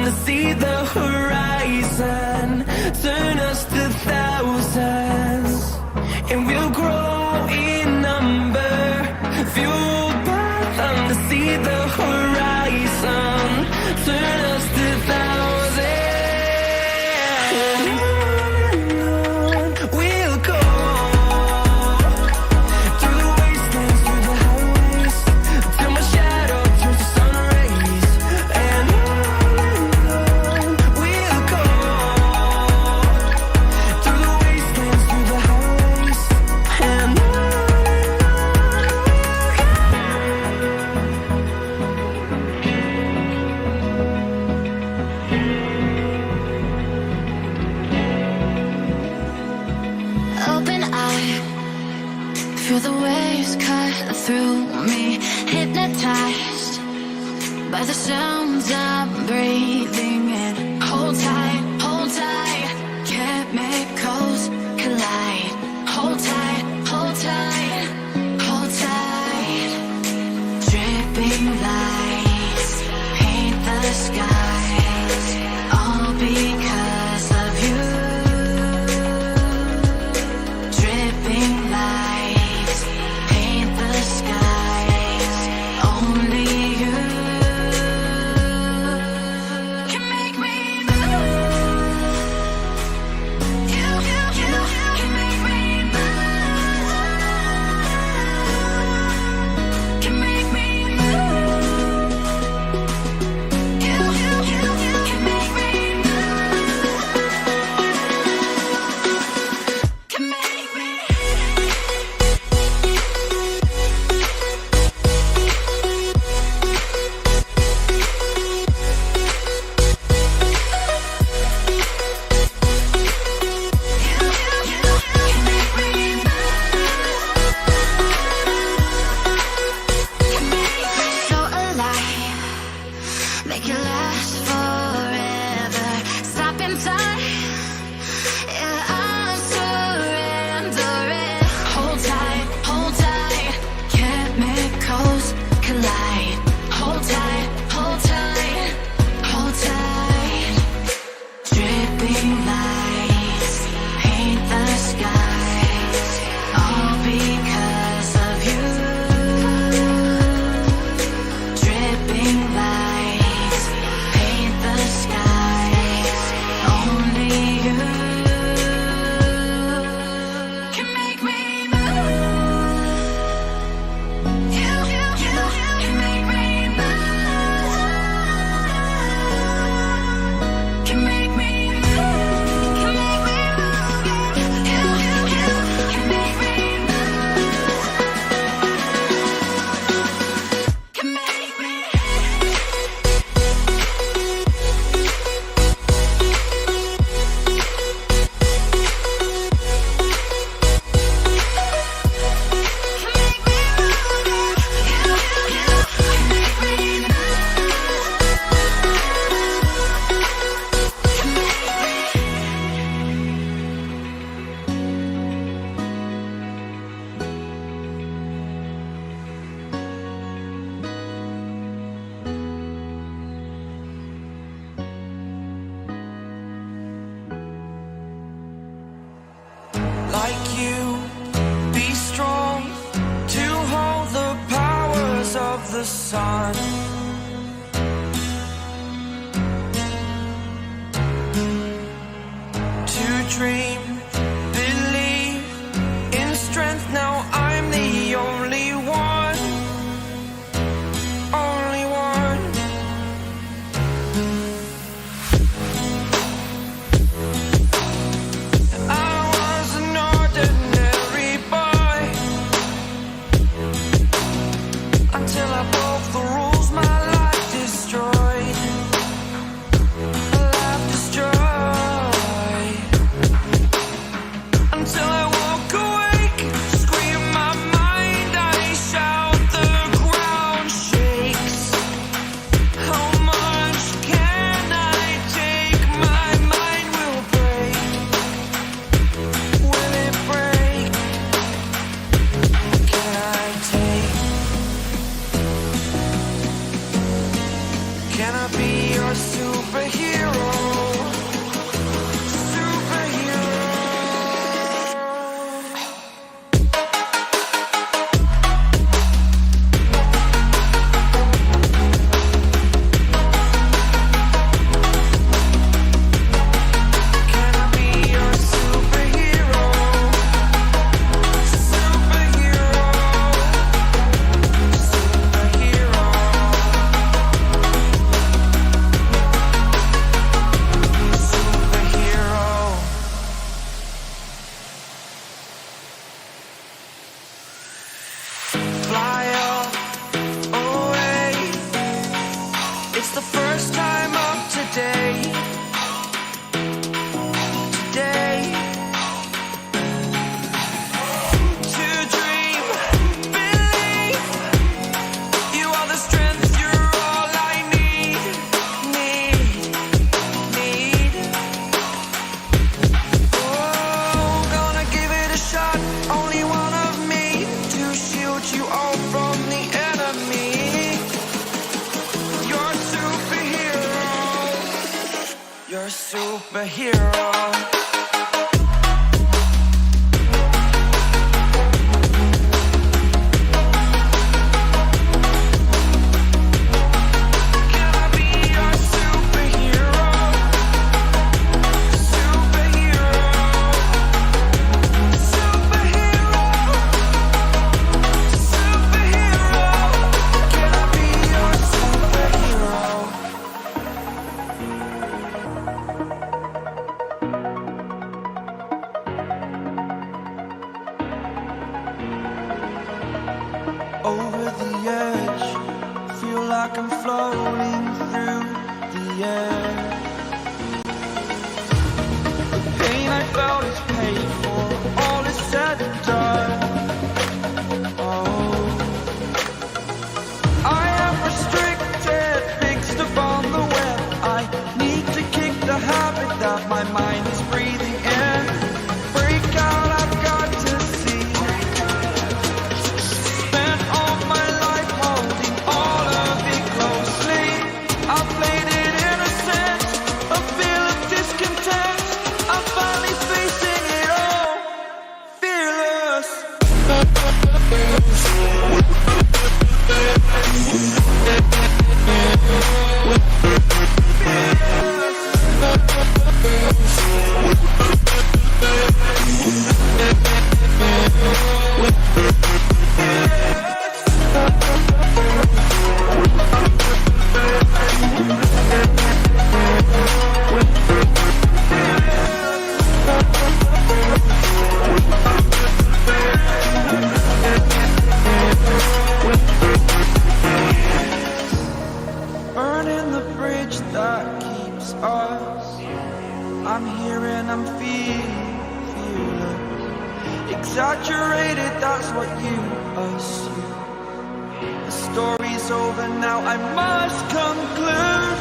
to see the horizon, turn us to thousands, and we'll grow in number, fueled by them to see the horizon, turn us to thousands. We'll go through the wastelands, through the highways, till my shadow turns to sun rays. And on we'll go through the wastelands, through the highways, and Open eye, feel the waves cut through me, hypnotized by the sounds I'm breathing in. Hold tight, chemicals collide. Hold tight, hold tight, hold tight. Dripping lights paint the skies, all because of you. Dripping lights paint the skies, only you can make me move. You can make me move. Can make me move. You can make me move. Can make me. So alive, make it last forever. Stop in time, yeah, I'm surrendering. Hold tight, chemicals collide. Hold tight, hold tight, hold tight. Dripping lights paint the skies, all because of you. Dripping lights paint the skies, only you can make me move. You can make me move. Can make me move. Can make me move. You can make me move. Can make me. like you, be strong to hold the powers of the sun. To dream, believe in strength. Now I'm the only one, only one. I was an ordinary boy until I broke the rules. My life destroyed, life destroyed. Until I woke awake, scream my mind, I shout, the ground shakes. How much can a superhero. Over the edge, feel like I'm floating through the air. The pain I felt is paid for, all is said and done. Oh, I am restricted, fixed upon the web. I need to kick the habit that my mind is breathing in. Break out, I've got to see. Burning the bridge that keeps us. I'm here and I'm feeling exaggerated, that's what you assume. The story's over now, I must conclude.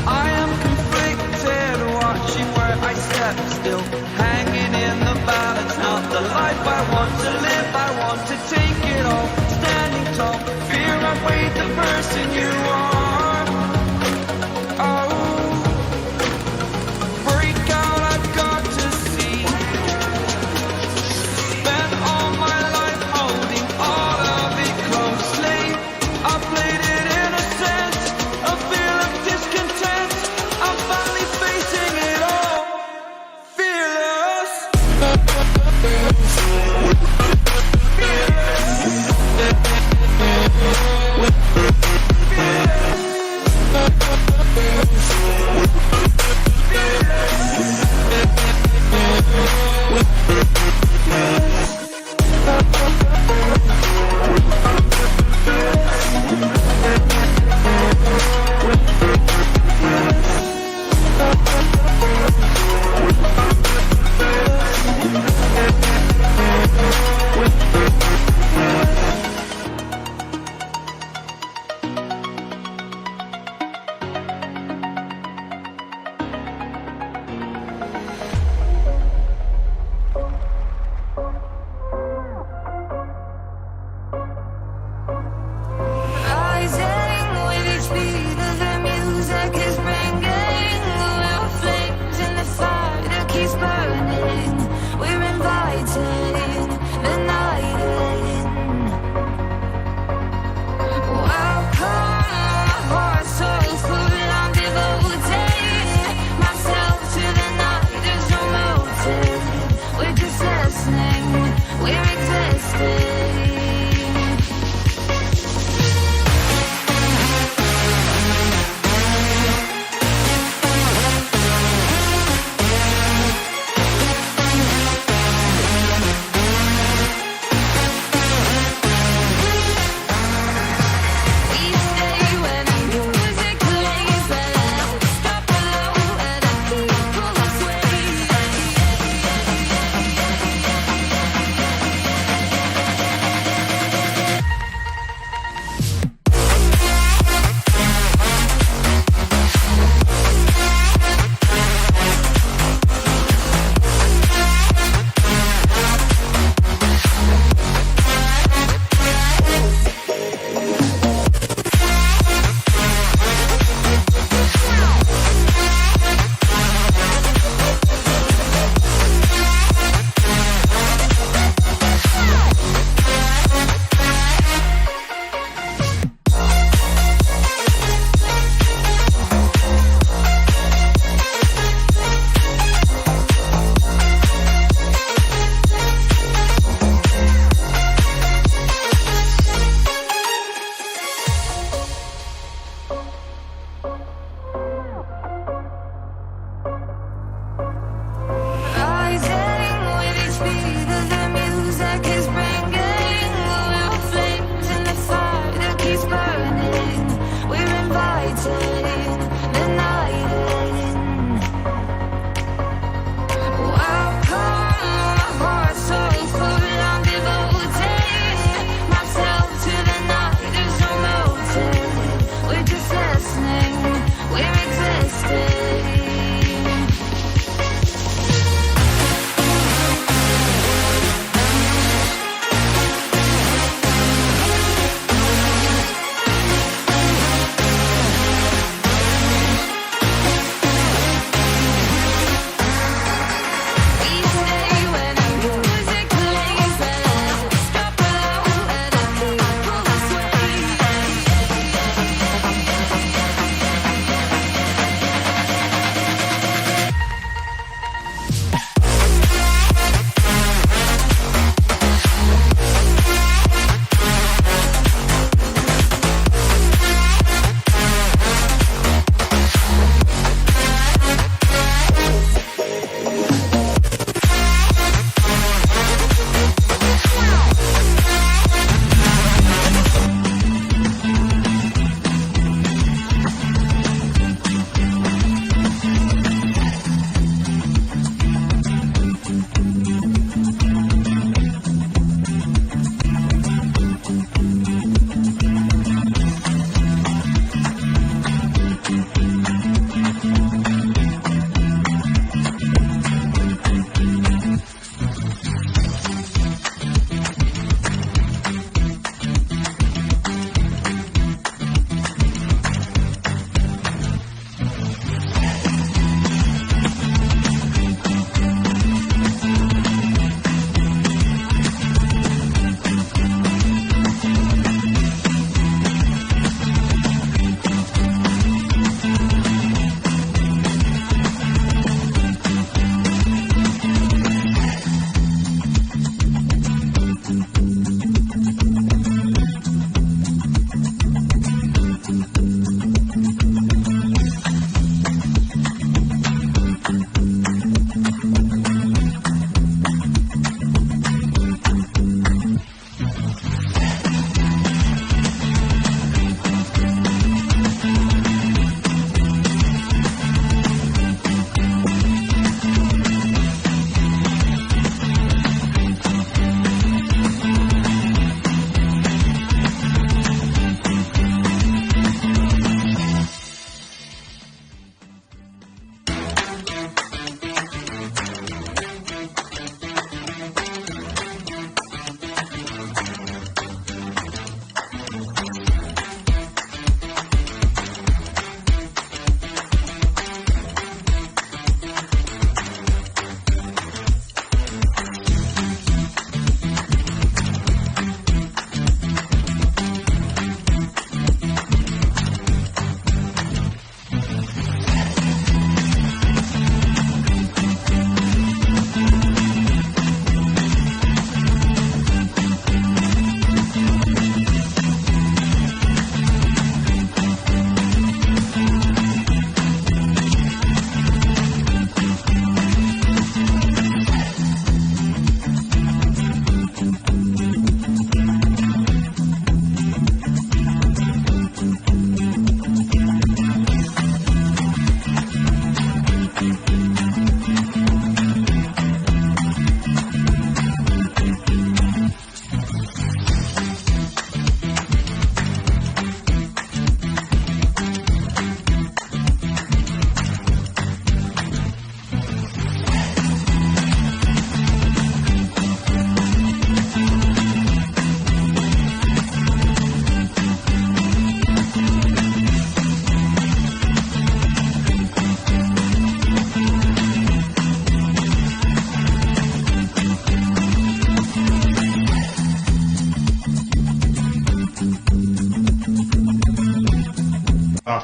I am conflicted, watching where I step still, hanging in the balance. Not the life I want to live, I want to take it all. Standing tall, fear I've weighed the person you are.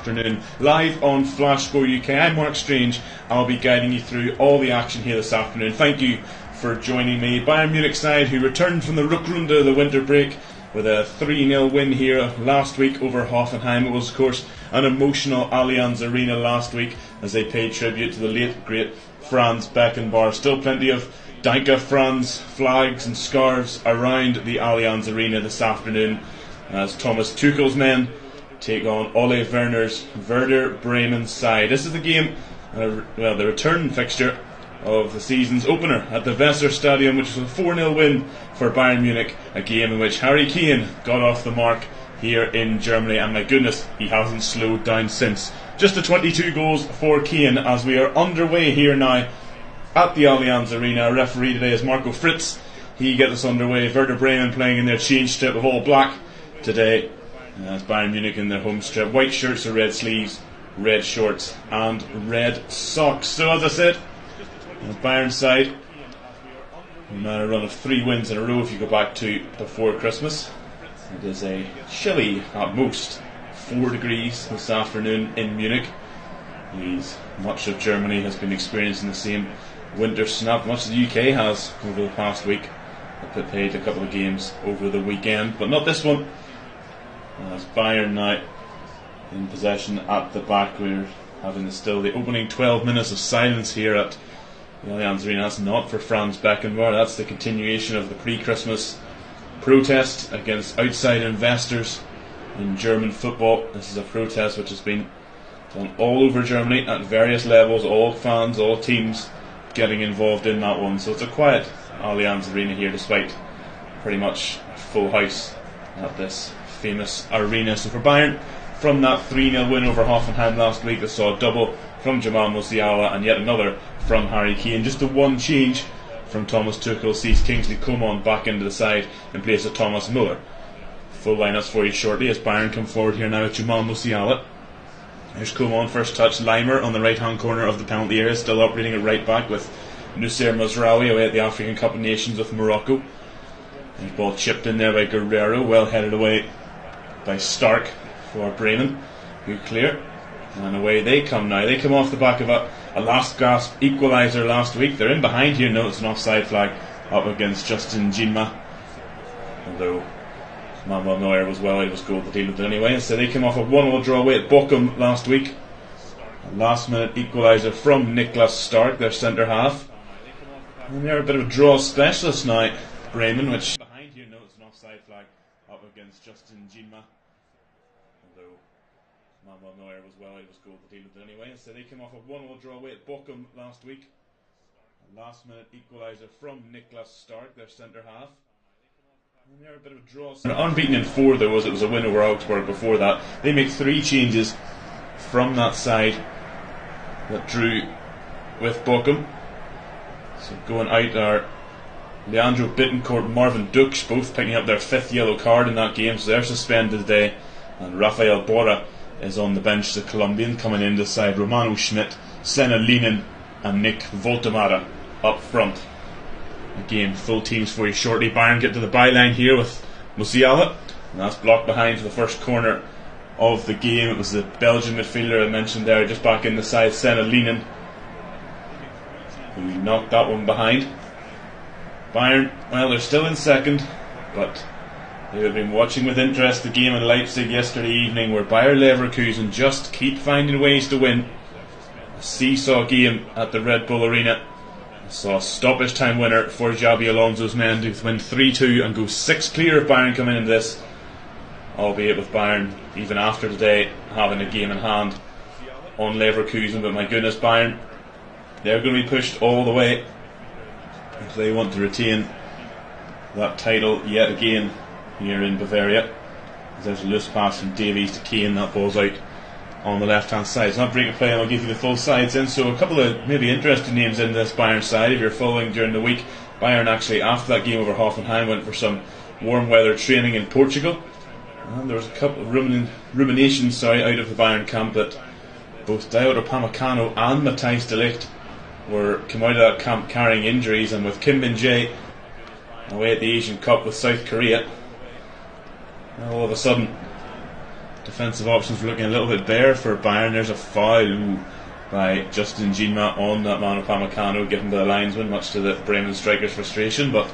afternoon, live on Flash Score UK. I'm Mark Strange. I'll be guiding you through all the action here this afternoon. Thank you for joining me. Bayern Munich side, who returned from the Rückrunde, the winter break, with a 3-0 win here last week over Hoffenheim. It was, of course, an emotional Allianz Arena last week as they paid tribute to the late, great Franz Beckenbauer. Still plenty of Danke Franz flags and scarves around the Allianz Arena this afternoon as Thomas Tuchel's men take on Ole Werner's Werder Bremen side. This is the game, the return fixture of the season's opener at the Weserstadion, which was a 4-0 win for Bayern Munich, a game in which Harry Kane got off the mark here in Germany, and my goodness, he hasn't slowed down since. Just the 22 goals for Kane as we are underway here now at the Allianz Arena. Our referee today is Marco Fritz. He gets us underway. Werder Bremen playing in their change strip of all black today, as Bayern Munich in their home strip. White shirts with red sleeves, red shorts and red socks. So as I said, the Bayern side on a run of 3 wins in a row if you go back to before Christmas. It is a chilly, at most 4 degrees this afternoon in Munich. Much of Germany has been experiencing the same winter snap. Much of the UK has over the past week. They played a couple of games over the weekend, but not this one. As Bayern now in possession at the back, we're having still the opening 12 minutes of silence here at the Allianz Arena. That's not for Franz Beckenbauer. That's the continuation of the pre-Christmas protest against outside investors in German football. This is a protest which has been done all over Germany at various levels, all fans, all teams getting involved in that one. So it's a quiet Allianz Arena here, despite pretty much a full house at this famous arena. So for Bayern, from that 3-0 win over Hoffenheim last week, they saw a double from Jamal Musiala and yet another from Harry Kane. Just the one change from Thomas Tuchel sees Kingsley Coman back into the side in place of Thomas Müller. Full lineups for you shortly as Bayern come forward here now with Jamal Musiala. Here's Coman, first touch. Leimer on the right hand corner of the penalty area, still operating at right back with Nusser Mazraoui away at the African Cup of Nations with Morocco. There's ball chipped in there by Guerrero, well headed away by Stark for Bremen, who clear, and away they come now. They come off the back of a last gasp equaliser last week. They're in behind here. No, it's an offside flag up against Justin Jinma, although Manuel Neuer was well out of his goal to deal with it anyway. So they came off a 1-1 draw away at Bochum last week. A last minute equaliser from Niklas Stark, their centre half. And they're a bit of a draw specialist now, Bremen, which behind here. No, it's an offside flag up against Justin Jinma, although Manuel Neuer was well out of his goal to deal with it anyway. So they came off a 1-1 draw away at Bochum last week. A last minute equaliser from Niklas Stark, their centre half. And they're a bit of a draw. Unbeaten in 4 though, as it was a win over Augsburg before that. They make 3 changes from that side that drew with Bochum. So going out are Leandro Bittencourt, Marvin Duksch, both picking up their 5th yellow card in that game, so they're suspended today. And Rafael Borra is on the bench, the Colombian. Coming in the side, Romano Schmidt, Senna Linen and Nick Voltemara up front. Again, full teams for you shortly. Bayern get to the byline here with Musiala, and that's blocked behind for the first corner of the game. It was the Belgian midfielder I mentioned there, just back in the side, Senna Linen, who knocked that one behind. Bayern, well, they're still in second, but they have been watching with interest the game in Leipzig yesterday evening, where Bayer Leverkusen just keep finding ways to win. A seesaw game at the Red Bull Arena. Saw a stoppage time winner for Xabi Alonso's men to win 3-2 and go 6 clear of Bayern coming into this, albeit with Bayern even after today having a game in hand on Leverkusen. But my goodness, Bayern, they're going to be pushed all the way if they want to retain that title yet again here in Bavaria. There's a loose pass from Davies to Kane, that ball's out on the left hand side. It's not break of play, and I'll give you the full sides in. So a couple of maybe interesting names in this Bayern side if you're following during the week. Bayern actually, after that game over Hoffenheim, went for some warm weather training in Portugal, and there was a couple of ruminations out of the Bayern camp that both Diogo Upamecano and Matthijs de Ligt were come out of that camp carrying injuries, and with Kim Min-jae away at the Asian Cup with South Korea, all of a sudden defensive options were looking a little bit bare for Bayern. There's a foul by Justin Ginma on that man Upamecano, given to the linesman, much to the Bremen striker's frustration. But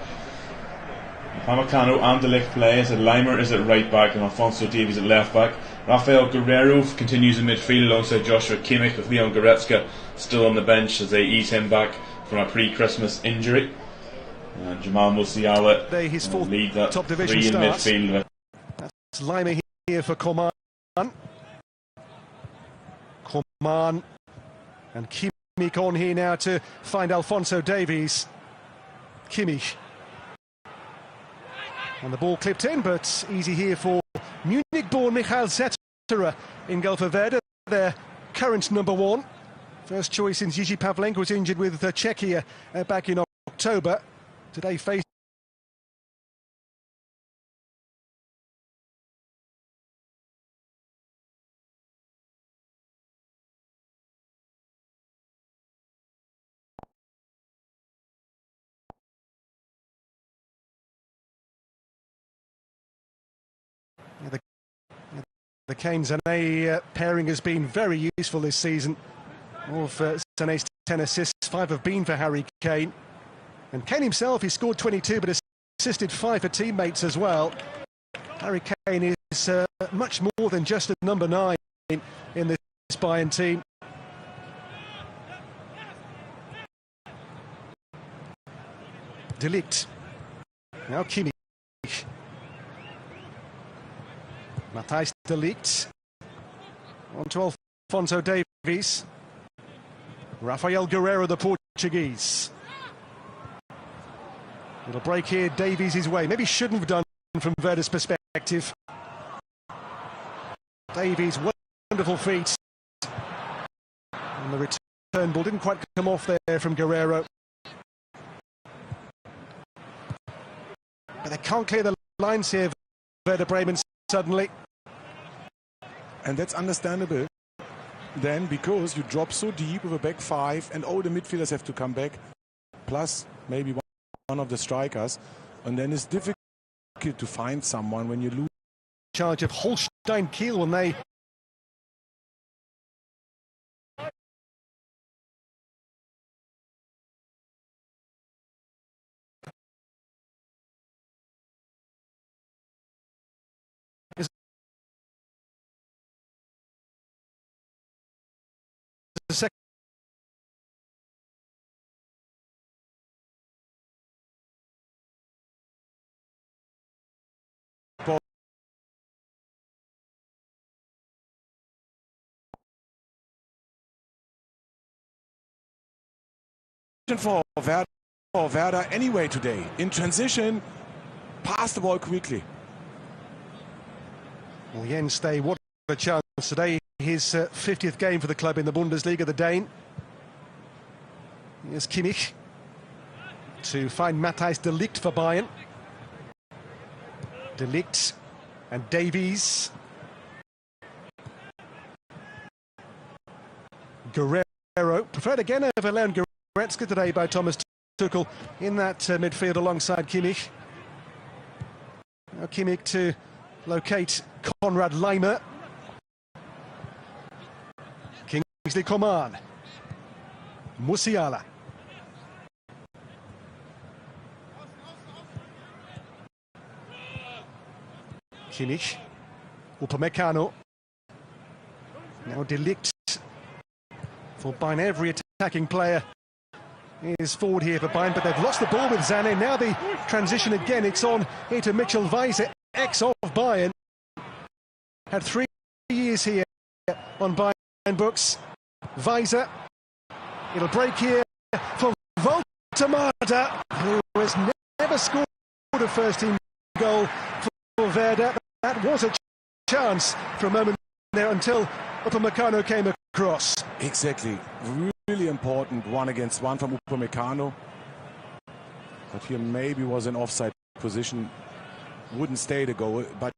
Upamecano and De Ligt play. As Leimer is at right back and Alphonso Davies at left back. Rafael Guerreiro continues in midfield alongside Joshua Kimmich, with Leon Goretzka still on the bench as they ease him back from a pre-Christmas injury. And Jamal Musiala will lead that top three division in starts. midfield. That's Leimer here for Coman. Coman and Kimmich on here now to find Alphonso Davies. Kimmich. And the ball clipped in, but easy here for Munich-born Michael Zetterer in goal for Werder, their current number one. First choice since Gigi Pavlenka was injured with Czechia back in October. Today faced the Kane-Sané pairing has been very useful this season. Of Sané's 10 assists, 5 have been for Harry Kane. And Kane himself, he scored 22 but assisted 5 for teammates as well. Harry Kane is much more than just a number 9 in this Bayern team. De Ligt. Now Kimmich. Matthijs de Ligt. On to Alphonso Davies. Rafael Guerreiro, the Portuguese. Little break here, Davies his way. Maybe shouldn't have done from Werder's perspective. Davies, wonderful feet. And the return ball didn't quite come off there from Guerreiro. But they can't clear the lines here, Werder Bremen, suddenly. And that's understandable then, because you drop so deep with a back 5 and all the midfielders have to come back, plus maybe one of the strikers, and then it's difficult to find someone when you lose. Charge of Holstein Kiel when they the second ball. For Werder anyway today. In transition, pass the ball quickly. Well, Jens Stay, what a chance today. His 50th game for the club in the Bundesliga, the Dane. Here's Kimmich to find Matthijs de Ligt for Bayern. De Ligt and Davies. Guerreiro, preferred again over Leon Goretzka today by Thomas Tuchel in that midfield alongside Kimmich. Now Kimmich to locate Konrad Leimer. Kingsley Coman. Musiala. Kimmich. Upamecano. Now De Ligt. For Bayern, every attacking player is forward here for Bayern, but they've lost the ball with Sané. Now the transition again, it's on here to Mitchell Weiser, ex of Bayern. Had 3 years here on Bayern books. Weiser, it'll break here for Voltemada, who has never scored a first-team goal for Werder. That was a chance for a moment there until Upamecano came across. Exactly. Really important 1-against-1 from Upamecano. But here maybe was an offside position. Wouldn't stay the goal. But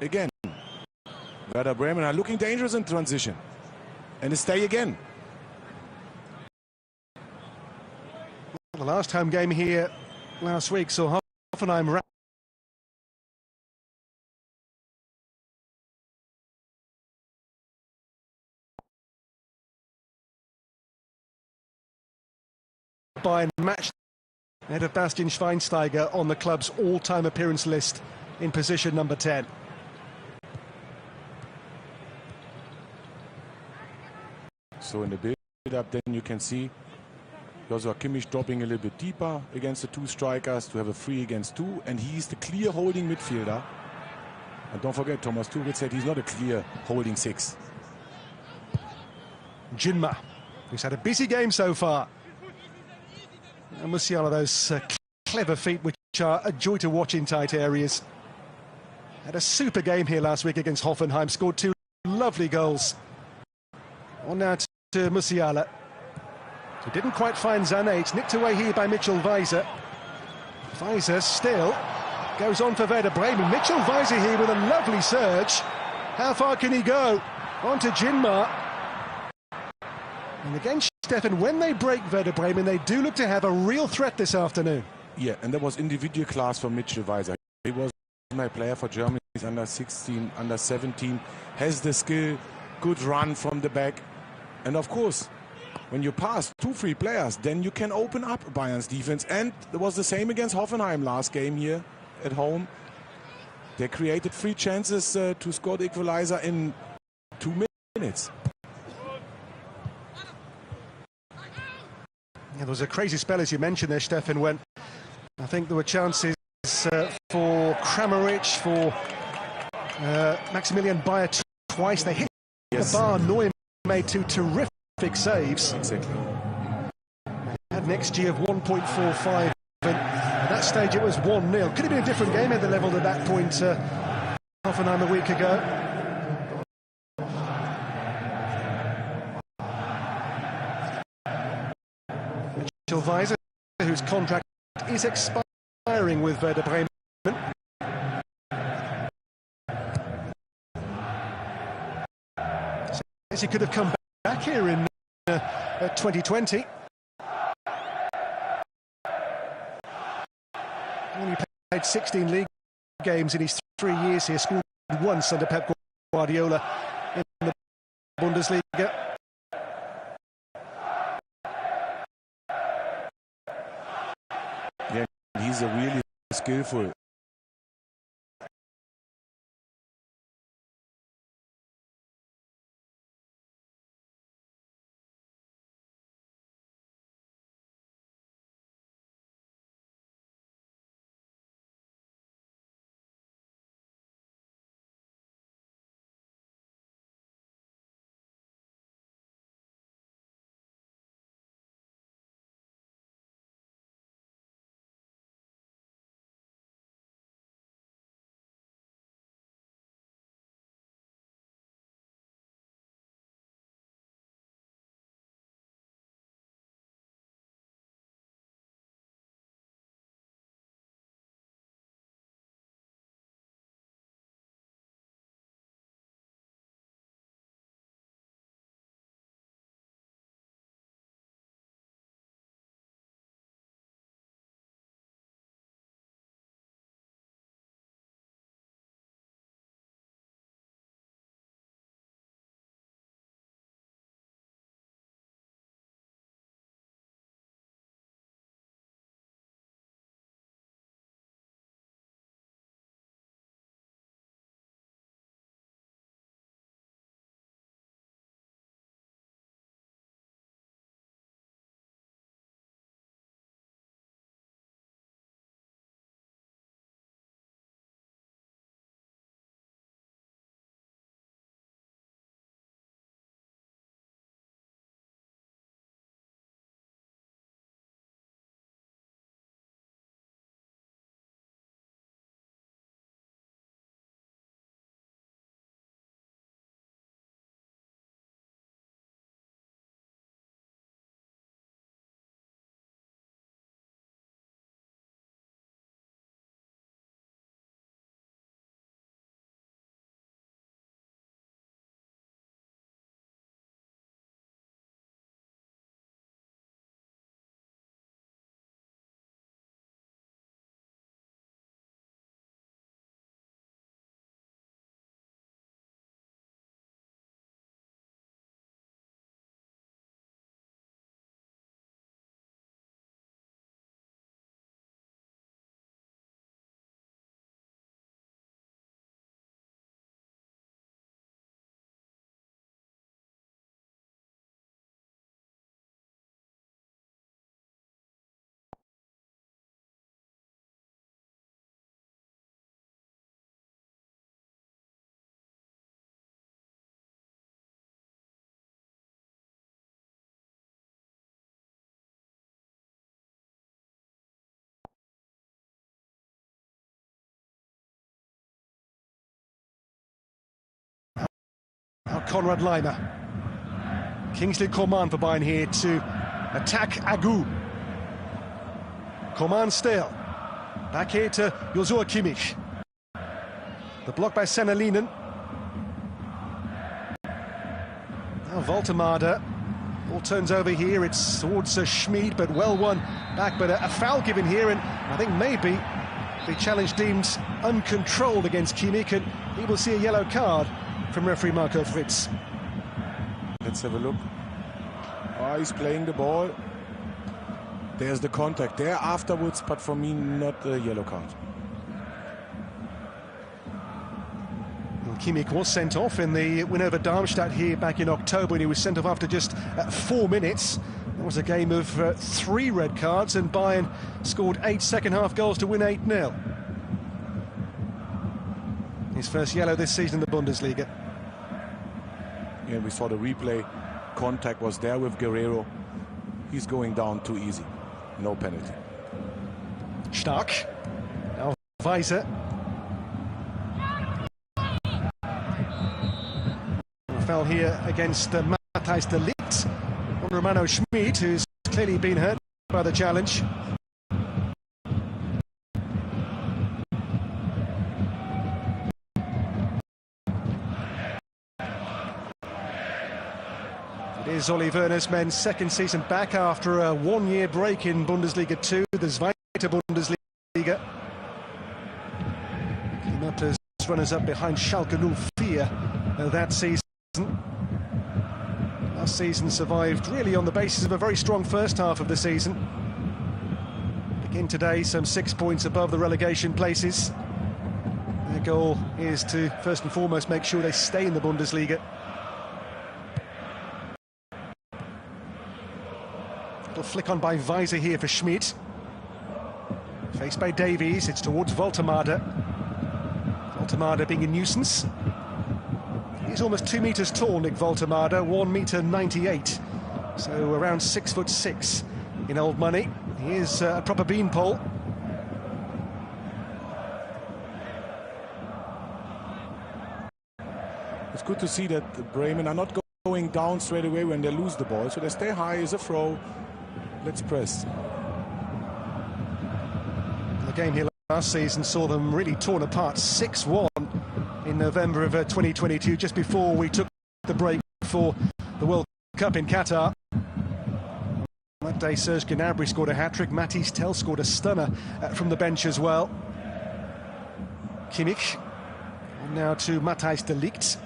again, Werder Bremen are looking dangerous in transition. And stay again. The last home game here last week saw Hoffenheim Bayern match ahead of Bastian Schweinsteiger on the club's all-time appearance list in position number 10. So in the build-up, then you can see Joshua Kimmich dropping a little bit deeper against the two strikers to have a 3 against 2, and he's the clear holding midfielder. And don't forget, Thomas Tuchel said he's not a clear holding 6. Jinma, who's had a busy game so far. And Musiala, those clever feet which are a joy to watch in tight areas. Had a super game here last week against Hoffenheim, scored 2 lovely goals. On now to Musiala. He didn't quite find Sané. It's nicked away here by Mitchell Weiser. Weiser still goes on for Werder Bremen. Mitchell Weiser here with a lovely surge. How far can he go? On to Jinma. And again, Stefan, when they break Werder Bremen, they do look to have a real threat this afternoon. Yeah, and that was individual class for Mitchell Weiser. He was my player for Germany. He's under 16, under 17, has the skill, good run from the back. And of course, when you pass 2-3 players, then you can open up Bayern's defense. And it was the same against Hoffenheim last game here at home. They created 3 chances to score the equalizer in 2 minutes. Yeah, there was a crazy spell, as you mentioned there, Stefan, when I think there were chances for Kramaric, for Maximilian Bayer twice. They hit the bar. Neuer made 2 terrific saves. Exactly. They had an XG of 1.45. And at that stage, it was 1-0. Could have been a different game at the level at that point, Hoffenheim a week ago. Mitchell Weiser, whose contract is expiring with Werder Bremen. Says he could have come back here in 2020. Only played 16 league games in his 3 years here, scored once under Pep Guardiola in the Bundesliga. Yeah, he's a really skillful Konrad Laimer. Kingsley Coman for Bayern here to attack Agu. Coman still. Back here to Joshua Kimmich. The block by Senelinen. Now Voltemade. All turns over here. It's towards Schmid, but well won back. But a foul given here, and I think maybe the challenge deemed uncontrolled against Kimmich, and he will see a yellow card from referee Marco Fritz. Let's have a look. Oh, he's playing the ball. There's the contact there afterwards, but for me, not a yellow card. Kimmich was sent off in the win over Darmstadt here back in October, and he was sent off after just 4 minutes. It was a game of 3 red cards, and Bayern scored 8 second-half goals to win 8-0. His first yellow this season in the Bundesliga. Yeah, we saw the replay. Contact was there with Guerrero. He's going down too easy. No penalty. Stark. Now Weiser. Fell here against Matthijs de Ligt on Romano Schmid, who's clearly been hurt by the challenge. It is Uli Werner's men's second season back after a 1-year break in Bundesliga 2, the Zweite Bundesliga. Came up as runners-up behind Schalke 04 that season. Last season survived really on the basis of a very strong first half of the season. Begin today some 6 points above the relegation places. Their goal is to first and foremost make sure they stay in the Bundesliga. Little flick on by Weiser here for Schmid. Faced by Davies, it's towards Voltemade. Voltemade being a nuisance. He's almost 2 meters tall, Nick Voltemade, 1.98 meters, so around 6'6" in old money. He is a proper beanpole. It's good to see that Bremen are not going down straight away when they lose the ball, so they stay high as a throw. Let's press. The game here last season saw them really torn apart 6-1 in November of 2022, just before we took the break for the World Cup in Qatar. That day Serge Gnabry scored a hat-trick, Mathys Tel scored a stunner from the bench as well. Kimmich, and now to Matthijs de Ligt,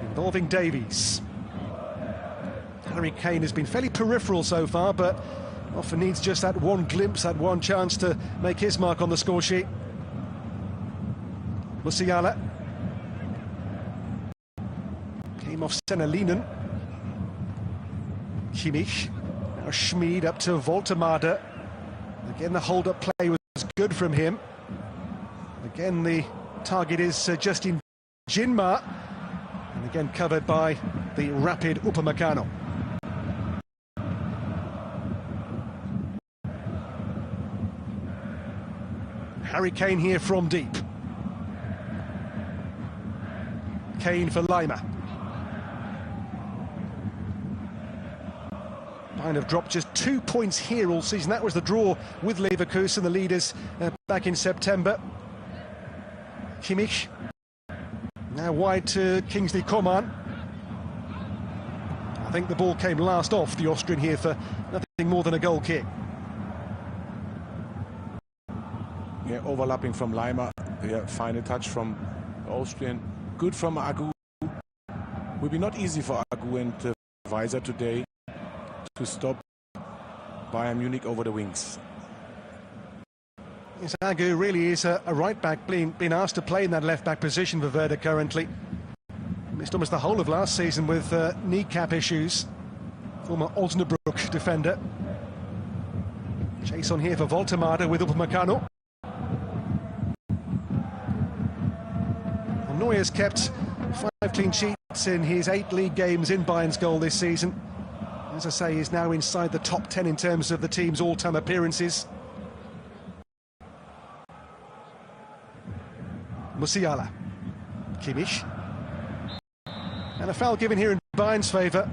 involving Davies. Harry Kane has been fairly peripheral so far, but often needs just that one glimpse, that one chance to make his mark on the score sheet. Musiala came off Senelinen. Kimmich. Now Schmid up to Voltemade. Again, the hold-up play was good from him. Again, the target is Justin Jinma. And again, covered by the rapid Upamecano. Harry Kane here from deep. Kane for Laimer. Bayern have dropped just 2 points here all season. That was the draw with Leverkusen, the leaders, back in September. Kimmich. Now wide to Kingsley Coman. I think the ball came last off the Austrian here for nothing more than a goal kick. Yeah, overlapping from Laimer. Yeah, final touch from Austrian. Good from Agu. Will be not easy for Agu and Weiser today to stop Bayern Munich over the wings. Yes, Agu really is a right-back, being asked to play in that left-back position for Werder currently. Missed almost the whole of last season with kneecap issues. Former Osnabrück defender. Chase on here for Voltemade with Upamecano. Neuer's kept 5 clean sheets in his 8 league games in Bayern's goal this season. As I say, he's now inside the top 10 in terms of the team's all-time appearances. Musiala. Kimmich. And a foul given here in Bayern's favour.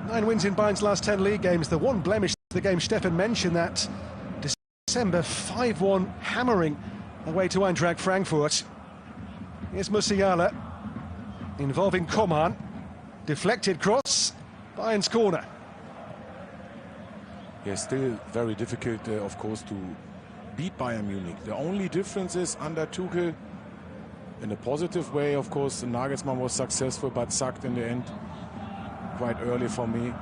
Nine wins in Bayern's last 10 league games. The one blemish, the game Stefan mentioned, that December 5-1 hammering away to Eintracht Frankfurt. Here's Musiala, involving Coman. Deflected cross, Bayern's corner. Yeah, still very difficult, of course, to beat Bayern Munich. The only difference is under Tuchel, in a positive way, of course, Nagelsmann was successful, but sucked in the end quite early for me,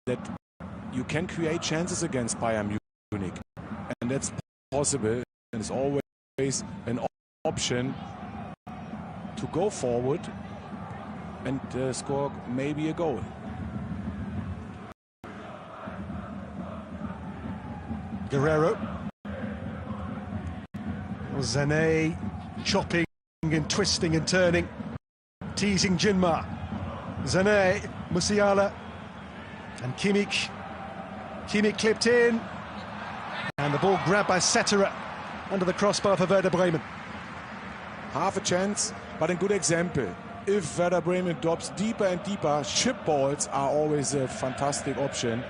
that you can create chances against Bayern Munich. And that's possible, and it's always an option to go forward and score maybe a goal. Guerrero. Sané chopping and twisting and turning, teasing Jinma. Sané, Musiala, and Kimmich. Kimmich clipped in, and the ball grabbed by Setterer under the crossbar for Werder Bremen. Half a chance, but a good example. If Werder Bremen drops deeper and deeper, chip balls are always a fantastic option.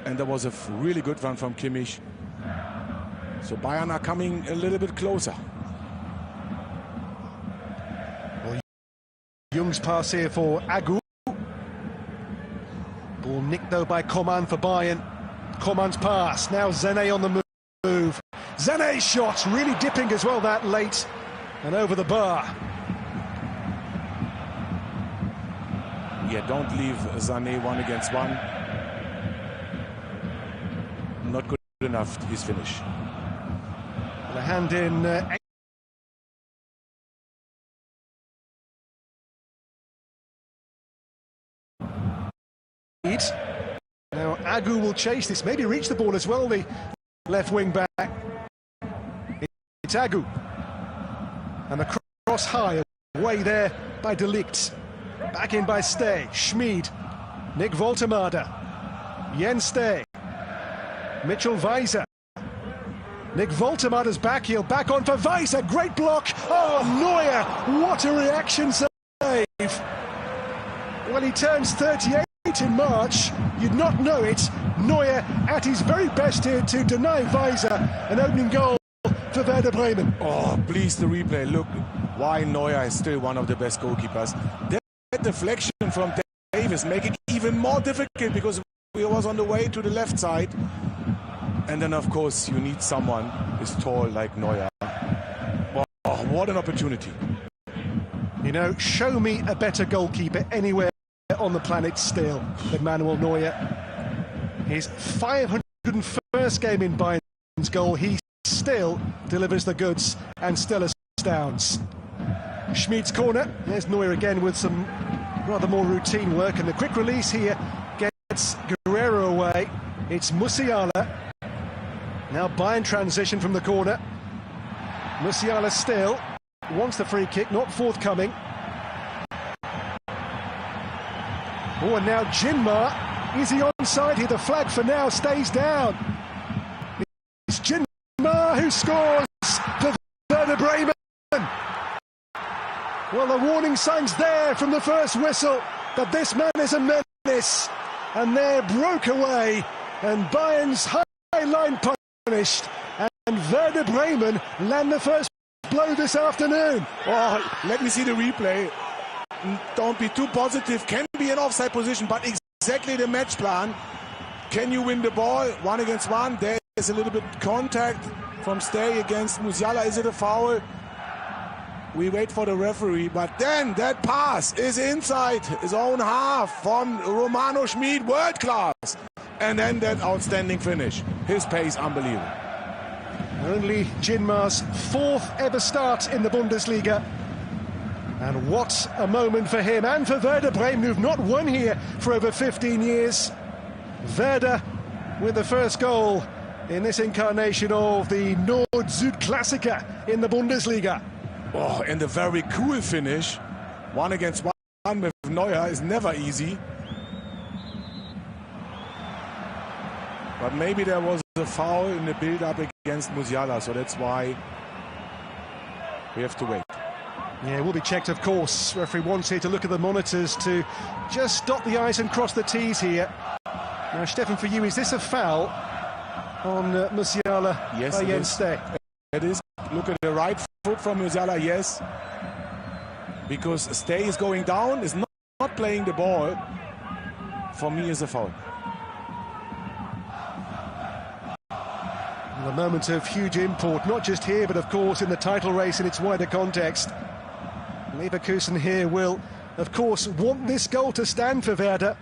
And there was a really good one from Kimmich. So Bayern are coming a little bit closer. Well, Jung's pass here for Agu. Ball nicked though by Coman for Bayern. Coman's pass, now Sané on the move. Sané's shot, really dipping as well that late. And over the bar. Yeah, don't leave Sané 1 against 1. Not good enough, his finish. And a hand in. Now Agu will chase this, maybe reach the ball as well, the left wing back. It's Agu. And the cross high, away there by De Ligt. Back in by Stay, Schmid, Nick Woltemade, Jens Stay, Mitchell Weiser. Nick Woltemade's back heel, back on for Weiser, great block. Oh, Neuer, what a reaction save. Well, he turns 38 in March, you'd not know it. Neuer at his very best here to deny Weiser an opening goal for Werder Bremen. Oh, please, the replay. Look, why Neuer is still one of the best goalkeepers. That deflection from Davis make it even more difficult because he was on the way to the left side. And then, of course, you need someone who's tall like Neuer. Oh, what an opportunity. You know, show me a better goalkeeper anywhere on the planet still than Manuel Neuer. His 501st game in Bayern's goal, he still delivers the goods and still astounds. Schmid's corner, there's Neuer again with some rather more routine work, and the quick release here gets Guerrero away. It's Musiala. Now Bayern transition from the corner. Musiala still wants the free kick, not forthcoming. Oh, and now Jinma, is he onside here? The flag for now stays down. It's Jinma who scores for Werder Bremen. Well, the warning signs there from the first whistle that this man is a menace. And they're broke away, and Bayern's high line punished, and Werder Bremen land the first blow this afternoon. Oh, let me see the replay. Don't be too positive. Can be an offside position, but exactly the match plan. Can you win the ball 1 against 1? There's a little bit contact from Stay against Musiala. Is it a foul? We wait for the referee, but then that pass is inside his own half from Romano Schmid, world class. And then that outstanding finish. His pace, unbelievable. Only Jinma's 4th ever start in the Bundesliga. And what a moment for him and for Werder Bremen, who've not won here for over 15 years. Werder with the first goal in this incarnation of the Nord-Süd Klassiker in the Bundesliga. Oh, and a very cool finish. 1 against 1 with Neuer is never easy. But maybe there was a foul in the build-up against Musiala, so that's why we have to wait. Yeah, it will be checked, of course. Referee wants here to look at the monitors to just dot the I's and cross the T's here. Now, Stefan, for you, is this a foul on Musiala Yes, by Jens Stay? It is. Look at the right foot from Musiala, yes. Because Stay is going down, is not playing the ball. For me, is a foul. A moment of huge import, not just here, but of course in the title race in its wider context. Leverkusen here will, of course, want this goal to stand for Werder.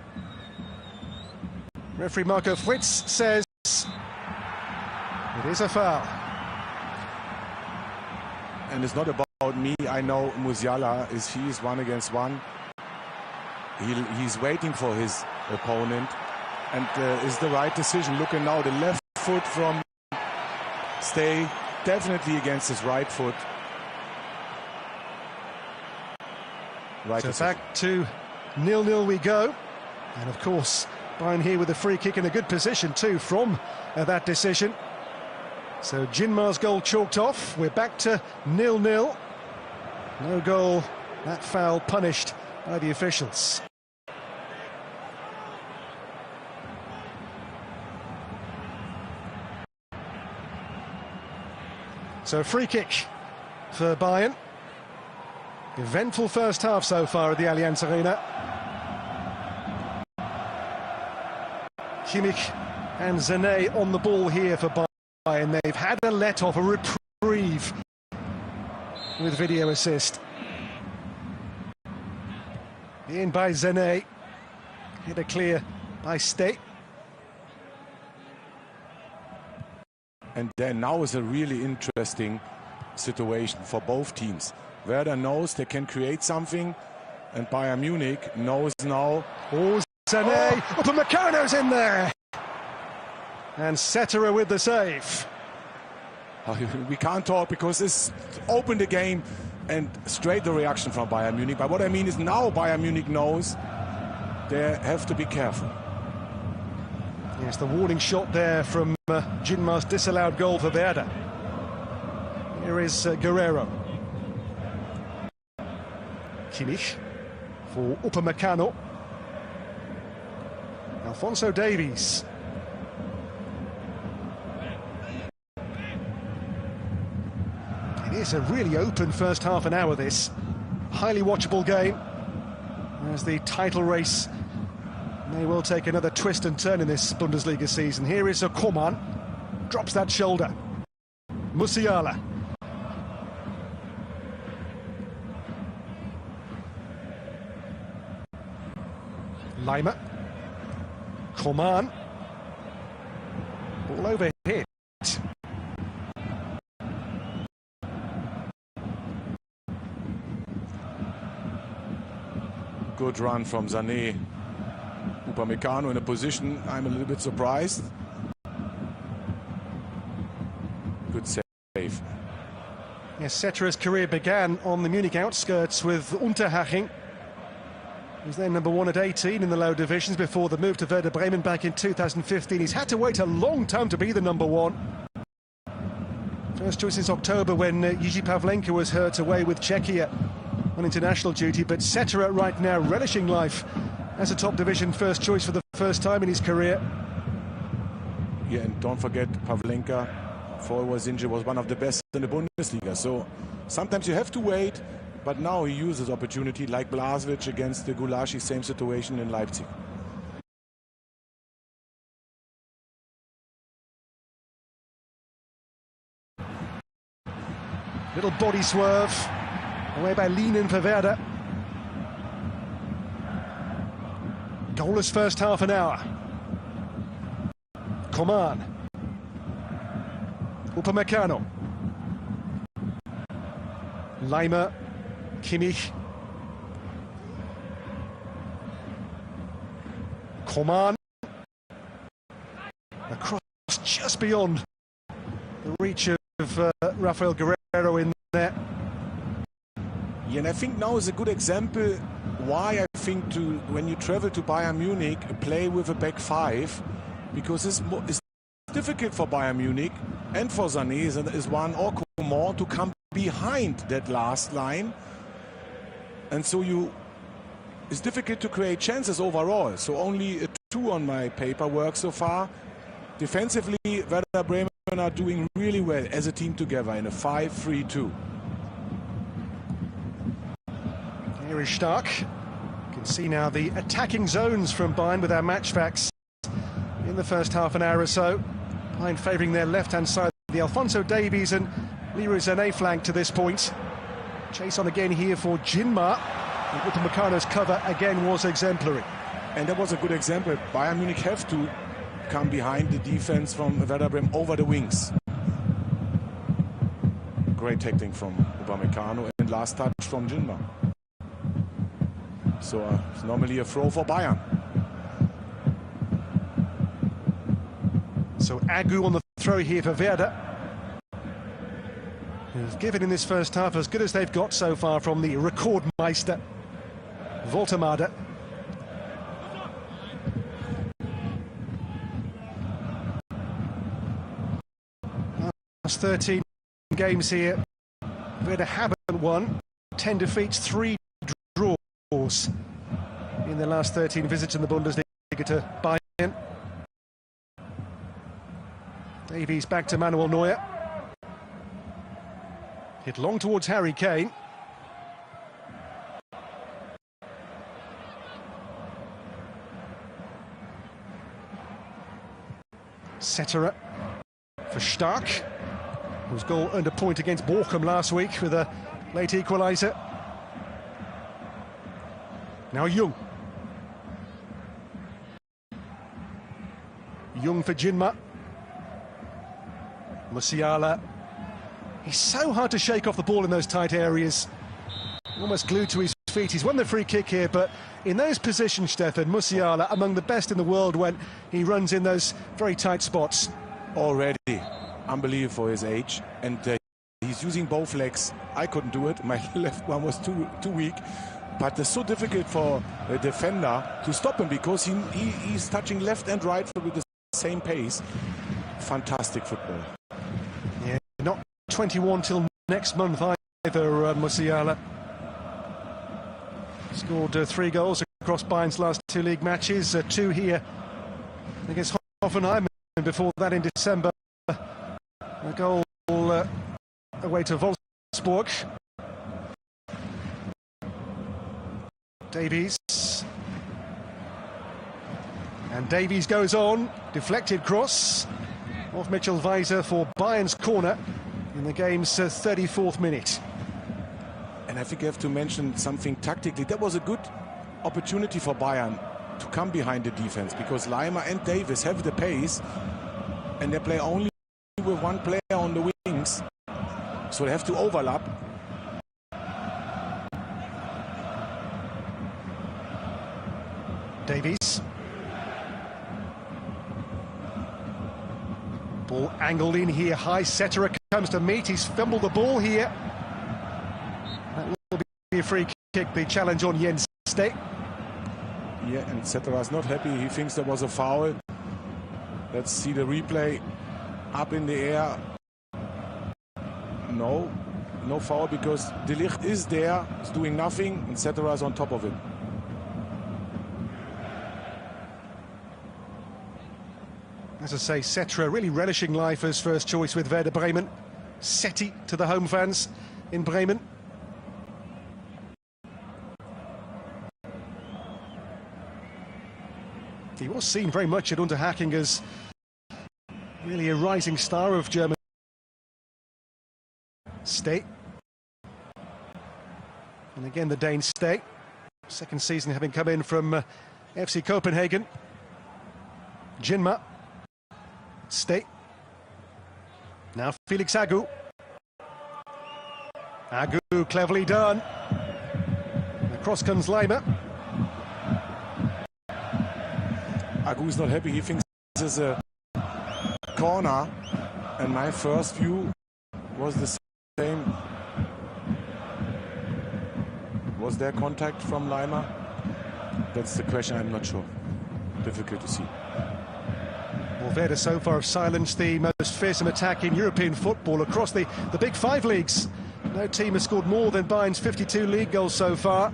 Referee Marco Fritz says it is a foul. And it's not about me. I know Musiala is 1 against 1. He's waiting for his opponent, and is the right decision. Look at now the left foot from Stay, definitely against his right foot. Right So decision. back to 0-0 we go, and of course Bayern here with a free kick in a good position too from that decision. So Jinmar's goal chalked off. We're back to 0-0. No goal, that foul punished by the officials. So free kick for Bayern. Eventful first half so far at the Allianz Arena. Kimmich and Sané on the ball here for Bayern. They've had a let-off, a reprieve with video assist. In by Sané. Hit a clear by Stay. And then now is a really interesting situation for both teams. Werder knows they can create something, and Bayern Munich knows now. Oh, Sané! Upamecano's in there! And Cetera with the save. We can't talk because this opened the game, and straight the reaction from Bayern Munich. But what I mean is now Bayern Munich knows they have to be careful. Yes, the warning shot there from Jinmar's disallowed goal for Werder. Here is Guerrero. Kimmich for Upamecano. Alphonso Davies. It is a really open first half an hour, this. Highly watchable game. As the title race may well take another twist and turn in this Bundesliga season. Here is a Coman. Drops that shoulder. Musiala. Lima. Coman. Ball over hit. Good run from Sané. Upamecano in a position I'm a little bit surprised. Good save. Yes, Cetra's career began on the Munich outskirts with Unterhaching. He was then number 1 at 18 in the low divisions before the move to Werder Bremen back in 2015. He's had to wait a long time to be the number 1. First choice since October when Jiří Pavlenka was hurt away with Czechia on international duty, but Cetra right now relishing life as a top division first choice for the first time in his career. Yeah, and don't forget Pavlenka, before he was injured, was one of the best in the Bundesliga. So sometimes you have to wait, but now he uses opportunity like Blažević against the Gulashi, same situation in Leipzig. Little body swerve away by Linen for Werder. Goalless first half an hour. Coman. Upamecano. Lima. Kimmich. Coman. A cross just beyond the reach of Rafael Guerrero in there. Yeah, and I think now is a good example why I think when you travel to Bayern Munich, play with a back 5, because it's difficult for Bayern Munich and for Sané is one or Coman to come behind that last line. And so it's difficult to create chances overall. So only a 2 on my paperwork so far. Defensively, Werder Bremen are doing really well as a team together in a 5-3-2. Here is Stark. You can see now the attacking zones from Bayern with our match facts in the first half an hour or so. Bayern favouring their left-hand side. The Alphonso Davies and Leroy Sané flank to this point. Chase on again here for Jinma. Upamecano's cover again was exemplary. And that was a good example. Bayern Munich have to come behind the defense from Werder Bremen over the wings. Great tackling from Upamecano and last touch from Jinma. So it's normally a throw for Bayern. So Agu on the throw here for Werder. Who's given in this first half as good as they've got so far from the Rekordmeister, Voltemade. Last 13 games here, Werder haven't won. 10 defeats, 3 draws in their last 13 visits in the Bundesliga to Bayern. Davies back to Manuel Neuer. Hit long towards Harry Kane. Setterer for Stark, whose goal earned a point against Bochum last week with a late equaliser. Now Jung. Jung for Jinma. Musiala. He's so hard to shake off the ball in those tight areas. Almost glued to his feet. He's won the free kick here, but in those positions, Stefan, Musiala among the best in the world when he runs in those very tight spots. Already unbelievable for his age, and he's using both legs. I couldn't do it. My left one was too weak. But it's so difficult for a defender to stop him because he's touching left and right with the same pace. Fantastic football. Yeah, not 21 till next month either, Musiala. Scored 3 goals across Bayern's last 2 league matches, 2 here against Hoffenheim, and before that in December, a goal away to Wolfsburg. Davies. And Davies goes on, deflected cross off Mitchell Weiser for Bayern's corner in the game's 34th minute. And I think I have to mention something tactically. That was a good opportunity for Bayern to come behind the defense because Leimer and Davies have the pace and they play only with one player on the wings, so they have to overlap. Davies. Ball angled in here, high. Setterer comes to meet, he's fumbled the ball here. That will be a free kick, the challenge on Jens Stay. Yeah, and Setterer is not happy, he thinks there was a foul. Let's see the replay. Up in the air. No foul because De Ligt is there, he's doing nothing, and Setterer is on top of it. As I say, Setterer really relishing life as first choice with Werder Bremen. Seti to the home fans in Bremen. He was seen very much at Unterhaching as really a rising star of German. Stay. And again the Dane Stay. Second season having come in from FC Copenhagen. Jinma. Stay. Now Felix Agu. Agu cleverly done. Across comes Leimer. Agu is not happy, he thinks this is a corner, and my first view was the same. Was there contact from Leimer? That's the question, I'm not sure. Difficult to see. Well, Werder so far have silenced the most fearsome attack in European football across the Big Five leagues. No team has scored more than Bayern's 52 league goals so far.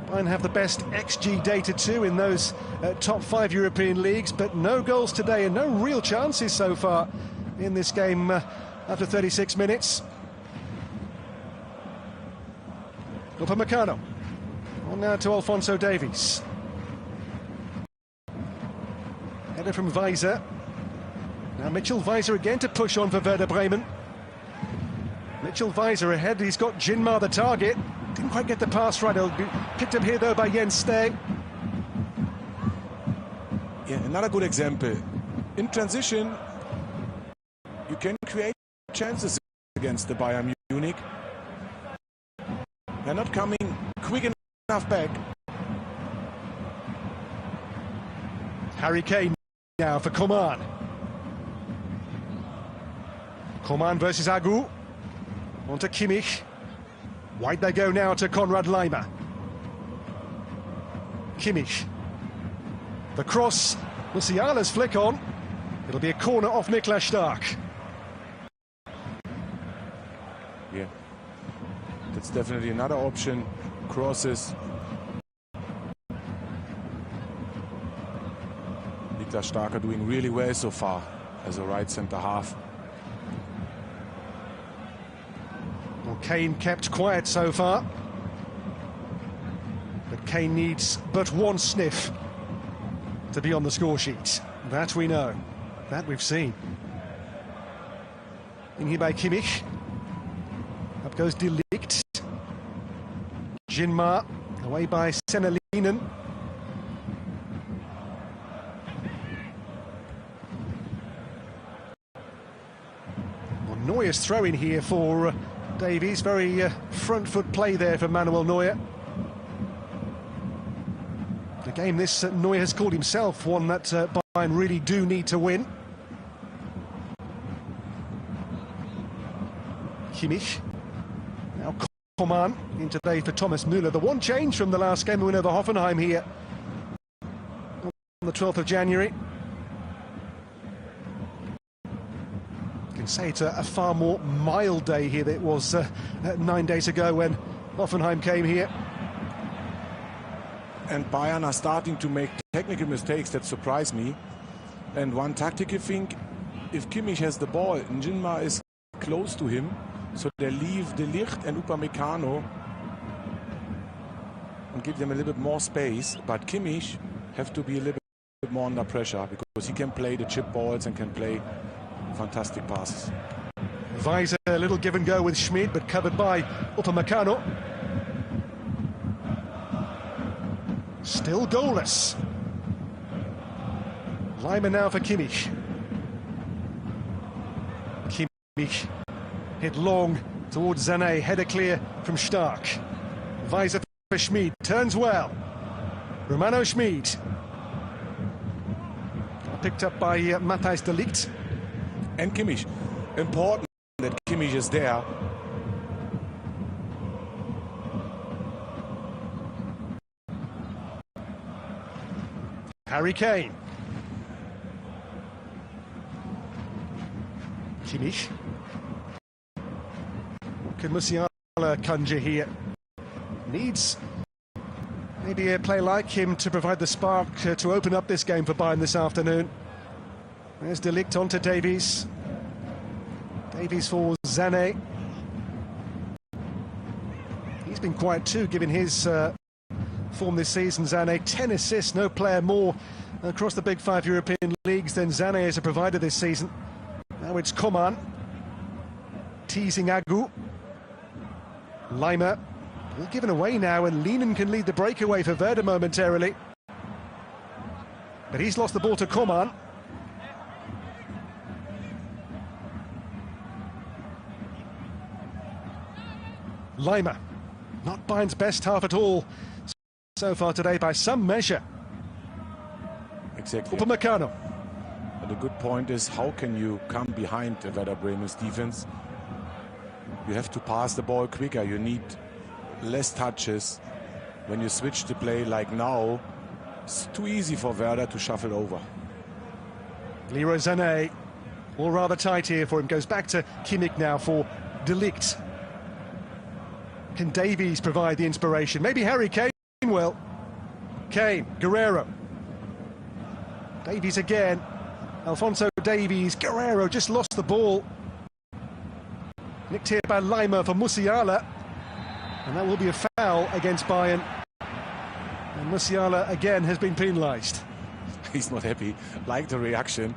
Bayern have the best XG data too in those top 5 European leagues, but no goals today and no real chances so far in this game after 36 minutes. Upamecano. On now to Alphonso Davies. Header from Weiser. Now Mitchell Weiser again to push on for Werder Bremen. Mitchell Weiser ahead, he's got Jinmar the target. Didn't quite get the pass right, it'll be picked up here though by Jens Stay. Yeah, another good example. In transition, you can create chances against the Bayern Munich. They're not coming quick enough back. Harry Kane now for Coman. Coman versus Agu. On to Kimmich. Wide they go now to Konrad Laimer. Kimmich. The cross. Musiala's flick on. It'll be a corner off Niklas Stark. Yeah, that's definitely another option. Crosses. Niklas Stark are doing really well so far as a right centre half. Well, Kane kept quiet so far. But Kane needs but one sniff to be on the score sheet. That we know. That we've seen. In here by Kimmich. Up goes De Ligt. Jinmar. Away by Senelinen. Well, Neuer's throw in here for Davies. Very front foot play there for Manuel Neuer. The game this Neuer has called himself one that Bayern really do need to win. Kimmich. Now Coman in today for Thomas Müller. The one change from the last game win over Hoffenheim here on the 12th of January. You can say it's a far more mild day here than it was 9 days ago when Hoffenheim came here. And Bayern are starting to make technical mistakes that surprise me. And one tactical thing, if Kimmich has the ball and Jinmar is close to him, so they leave De Ligt and Upamecano and give them a little bit more space. But Kimmich have to be a little bit more under pressure because he can play the chip balls and can play fantastic passes. Weiser, a little give and go with Schmid, but covered by Upamecano. Still goalless. Laimer now for Kimmich. Kimmich hit long towards Sané, header clear from Stark. Weiser for Schmid, turns well. Romano Schmid. Picked up by Matthijs de Ligt. And Kimmich. Important that Kimmich is there. Harry Kane. Kimmich. What can Musiala conjure here? Needs maybe a play like him to provide the spark to open up this game for Bayern this afternoon. There's De Ligt on to Davies. Davies for Sané. He's been quiet too, given his form this season. Sané, 10 assists, no player more across the Big Five European leagues than Sané as a provider this season. Now it's Coman. Teasing Agu. Laimer. All given away now, and Linen can lead the breakaway for Werder momentarily. But he's lost the ball to Coman. Laimer. Not Bayern's best half at all so far today by some measure. Exactly. Upamecano. But the good point is, how can you come behind the Werder Bremen's defense? You have to pass the ball quicker. You need less touches. When you switch the play like now, it's too easy for Werder to shuffle over. Leroy Sané, all rather tight here for him. Goes back to Kimmich now for De Ligt. Can Davies provide the inspiration? Maybe Harry Kane will. Kane, Guerrero. Davies again. Alphonso Davies. Guerrero just lost the ball. Nicked here by Lima for Musiala. And that will be a foul against Bayern. And Musiala again has been penalised. He's not happy. Like the reaction.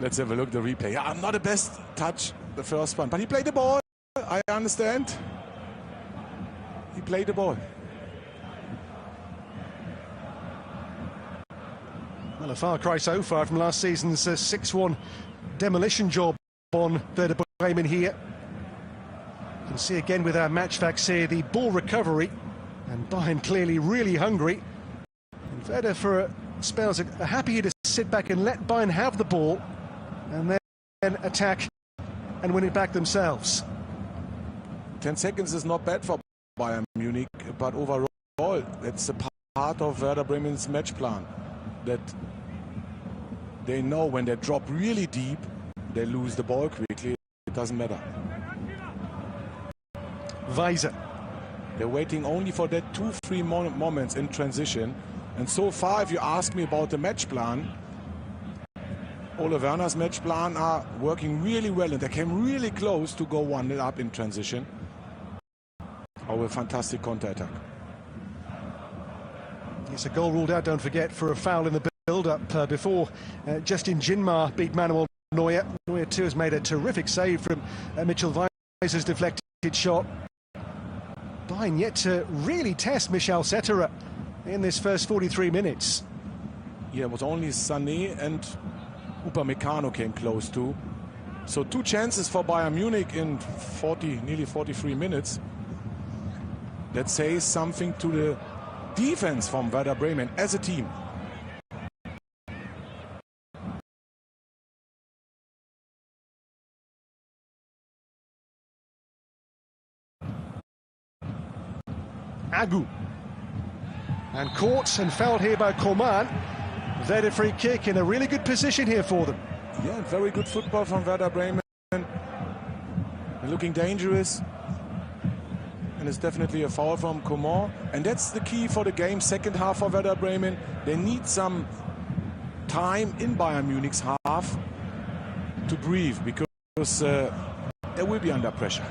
Let's have a look at the replay. Yeah, not the best touch, the first one. But he played the ball. I understand. He played the ball. Well, a far cry so far from last season's 6-1 demolition job on Werder Bremen here. You can see again with our match facts here the ball recovery, and Bayern clearly really hungry. And Werder for spells are happy here to sit back and let Bayern have the ball and then attack and win it back themselves. 10 seconds is not bad for Bayern Munich, but overall that's a part of Werder Bremen's match plan, that they know when they drop really deep they lose the ball quickly. It doesn't matter. Weiser. They're waiting only for that 2-3 moments in transition, and so far if you ask me about the match plan, Ole Werner's match plan are working really well, and they came really close to go 1-0 up in transition. Oh, a fantastic counter-attack. It's a goal ruled out, don't forget, for a foul in the build-up before Justin Jinmar beat Manuel Neuer. Neuer too has made a terrific save from Mitchell Weiser's deflected shot. Bayern yet to really test Michel Setterer in this first 43 minutes. Yeah, it was only Sané and Upamecano came close to. So 2 chances for Bayern Munich in nearly 43 minutes. That says something to the defense from Werder Bremen as a team. Agu. And caught and fouled here by Coman. Werder free kick in a really good position here for them. Yeah, very good football from Werder Bremen. They're looking dangerous. And it's definitely a foul from Coman. And that's the key for the game. Second half for Werder Bremen. They need some time in Bayern Munich's half to breathe, because they will be under pressure.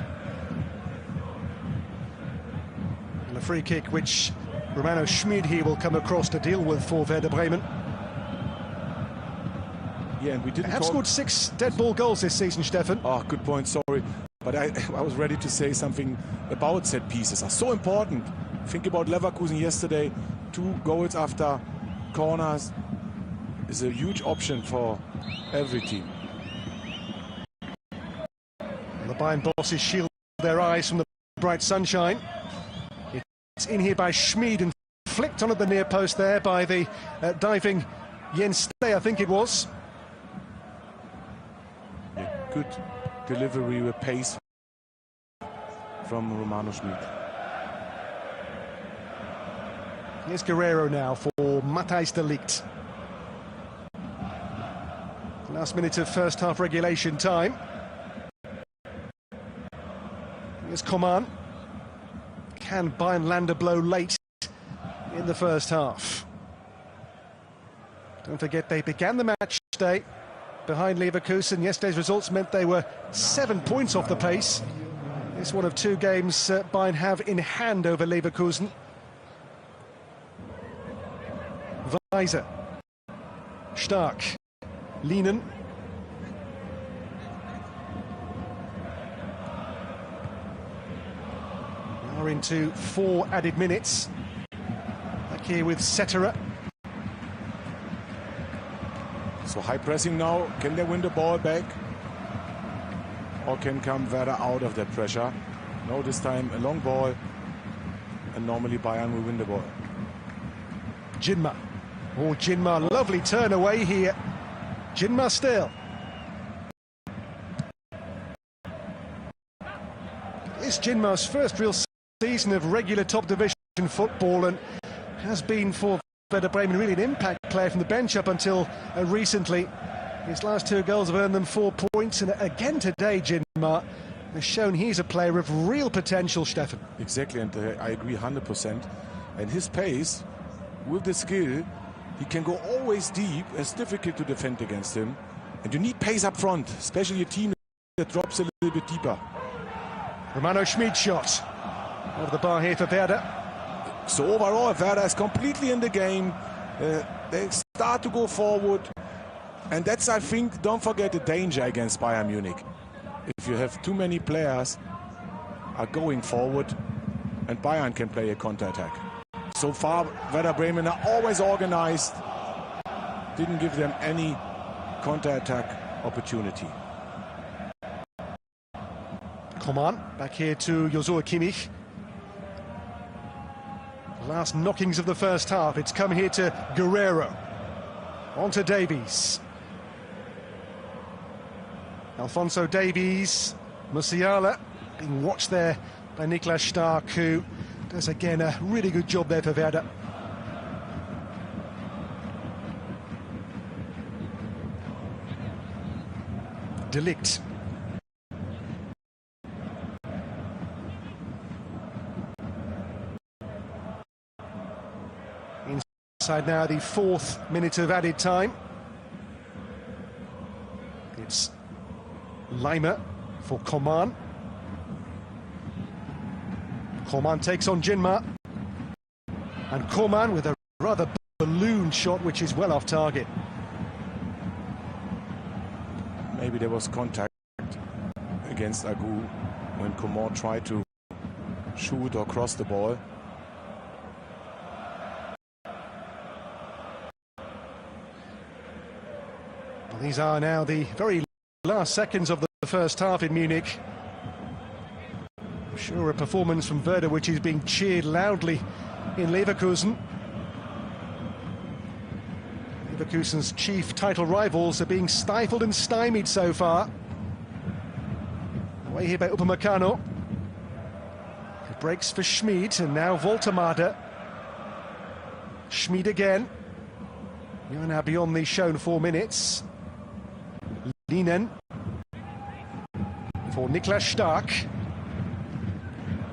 And a free kick which Romano Schmid here will come across to deal with for Werder Bremen. Yeah, and we didn't have scored 6 dead ball goals this season, Stefan. Oh, good point, sorry. But I was ready to say something about set pieces. Are so important. Think about Leverkusen yesterday. 2 goals after corners is a huge option for every team. And the Bayern bosses shield their eyes from the bright sunshine. It's in here by Schmid and flicked on at the near post there by the diving Jens Stay, I think it was. Yeah, good delivery with pace from Romano Schmid. Here's Guerrero now for Matthijs de Ligt. Last minute of first half regulation time. Here's Coman. Can Bayern land a blow late in the first half? Don't forget they began the match day behind Leverkusen. Yesterday's results meant they were 7 points off the pace. It's one of 2 games Bayern have in hand over Leverkusen. Weiser. Stark. Lienen. Now into 4 added minutes. Back here with Setterer. So high pressing now. Can they win the ball back? Or can come Werder out of that pressure? No, this time a long ball. And normally Bayern will win the ball. Jinmar. Oh, Jinmar, lovely turn away here. Jinmar still. It's Jinmar's first real season of regular top division football, and has been for Werder Bremen really an impact player from the bench up until recently. His last 2 goals have earned them 4 points, and again today, Jinmar has shown he's a player of real potential, Stefan. Exactly, and I agree 100%. And his pace, with the skill, he can go always deep. It's difficult to defend against him. And you need pace up front, especially a team that drops a little bit deeper. Romano Schmid shot over the bar here for Werder. So overall, Werder is completely in the game. They start to go forward. And that's, I think, don't forget the danger against Bayern Munich. If you have too many players are going forward, and Bayern can play a counter-attack. So far, Werder Bremen are always organized. Didn't give them any counter-attack opportunity. Coman back here to Joshua Kimmich. Last knockings of the first half. It's come here to Guerrero. On to Davies. Alphonso Davies, Musiala, being watched there by Niklas Stark, who does again a really good job there for Werder. De Ligt. Inside now the 4th minute of added time. It's Leimer for Coman. Coman takes on Jinmar. And Coman with a rather balloon shot, which is well off target. Maybe there was contact against Agu when Coman tried to shoot or cross the ball. Well, these are now the very last seconds of the first half in Munich. Sure, a performance from Werder which is being cheered loudly in Leverkusen. Leverkusen's chief title rivals are being stifled and stymied so far. Away here by Upamecano. It breaks for Schmid, and now Woltemade. Schmid again. We are now beyond the shown 4 minutes. Linen for Niklas Stark.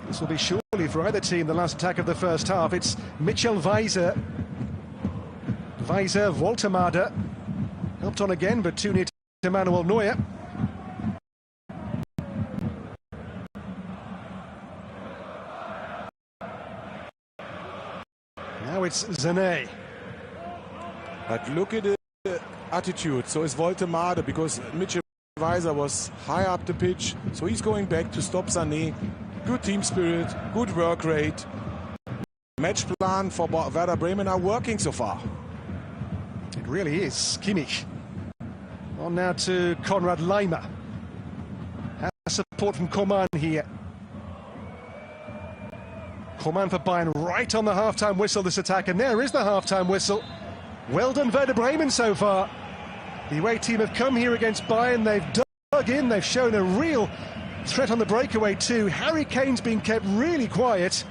This will be surely for either team the last attack of the first half. It's Mitchell Weiser. Weiser, Woltemade. Helped on again, but too near to Manuel Neuer. Now it's Sané. But look at the attitude. So is Woltemade, because Mitchell Weiser was high up the pitch. So he's going back to stop Sané. Good team spirit, good work rate. Match plan for Werder Bremen are working so far. It really is. Kimmich. On now to Konrad Leimer. Has support from Coman here. Coman for Bayern right on the half-time whistle, this attack, and there is the half-time whistle. Well done, Werder Bremen so far. The away team have come here against Bayern, they've dug in, they've shown a real threat on the breakaway too. Harry Kane's been kept really quiet.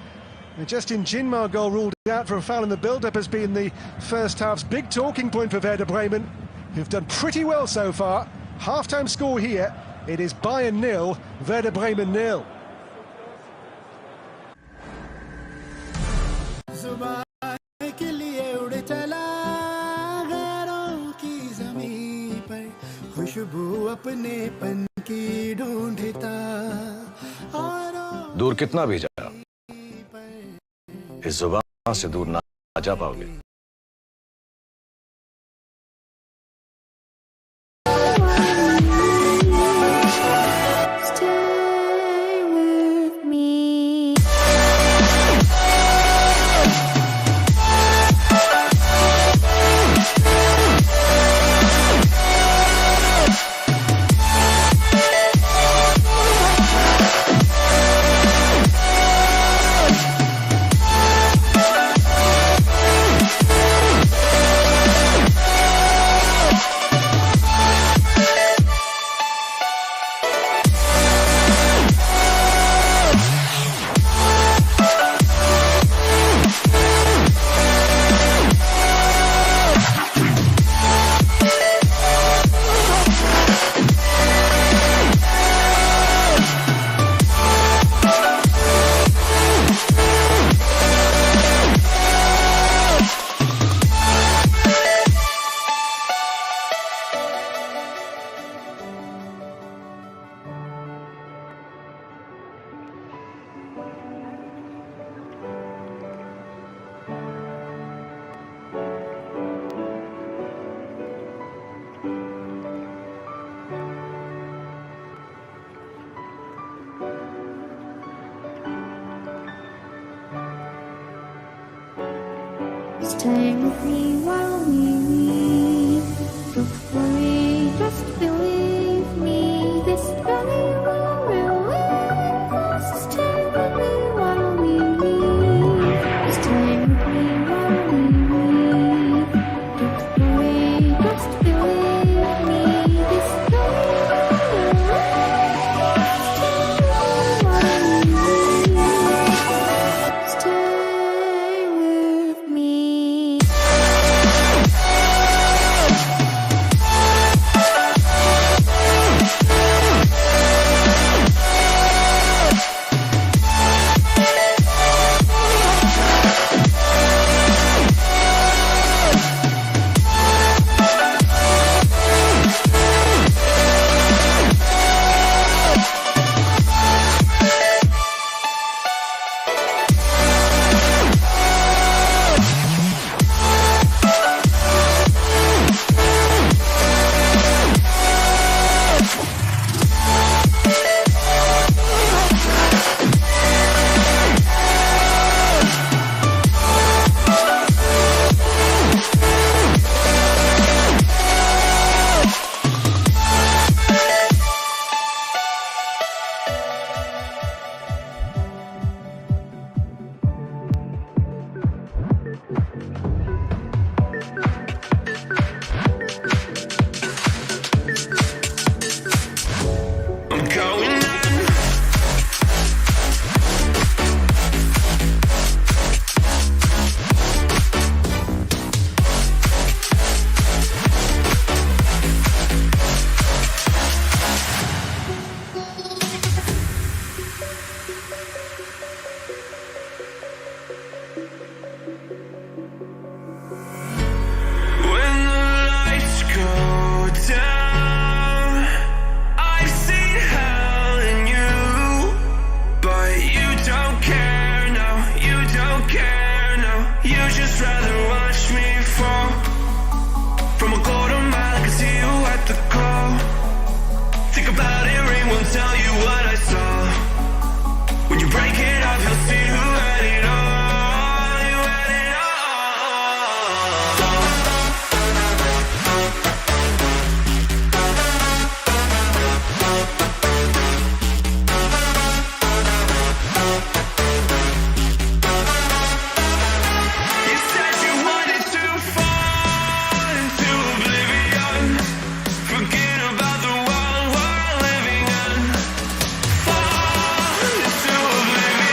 And Justin Jinmar goal ruled out for a foul in the build-up has been the first half's big talking point for Werder Bremen, who've done pretty well so far. Half-time score here, it is Bayern 0, Werder Bremen 0. दूर कितना भी जा, इस जुबान से दूर ना जा पाओगे। Stay with me while we leave. Don't worry, just believe me. This journey will relieve us. Stay with me while we leave. Stay with me while we leave. Don't worry, just believe me. This journey will relieve us. Stay with me. I'm going on. When the lights go down, I've seen hell in you, but you don't care, no, you don't care, no. You just rather watch me fall from a quarter mile. I can see you at the call. Think about it, ring won't tell you what I saw. When you break it off, you'll see who had it all. You had it all. You said you wanted to fall into oblivion. Forget about the world we're living in. Fall into oblivion.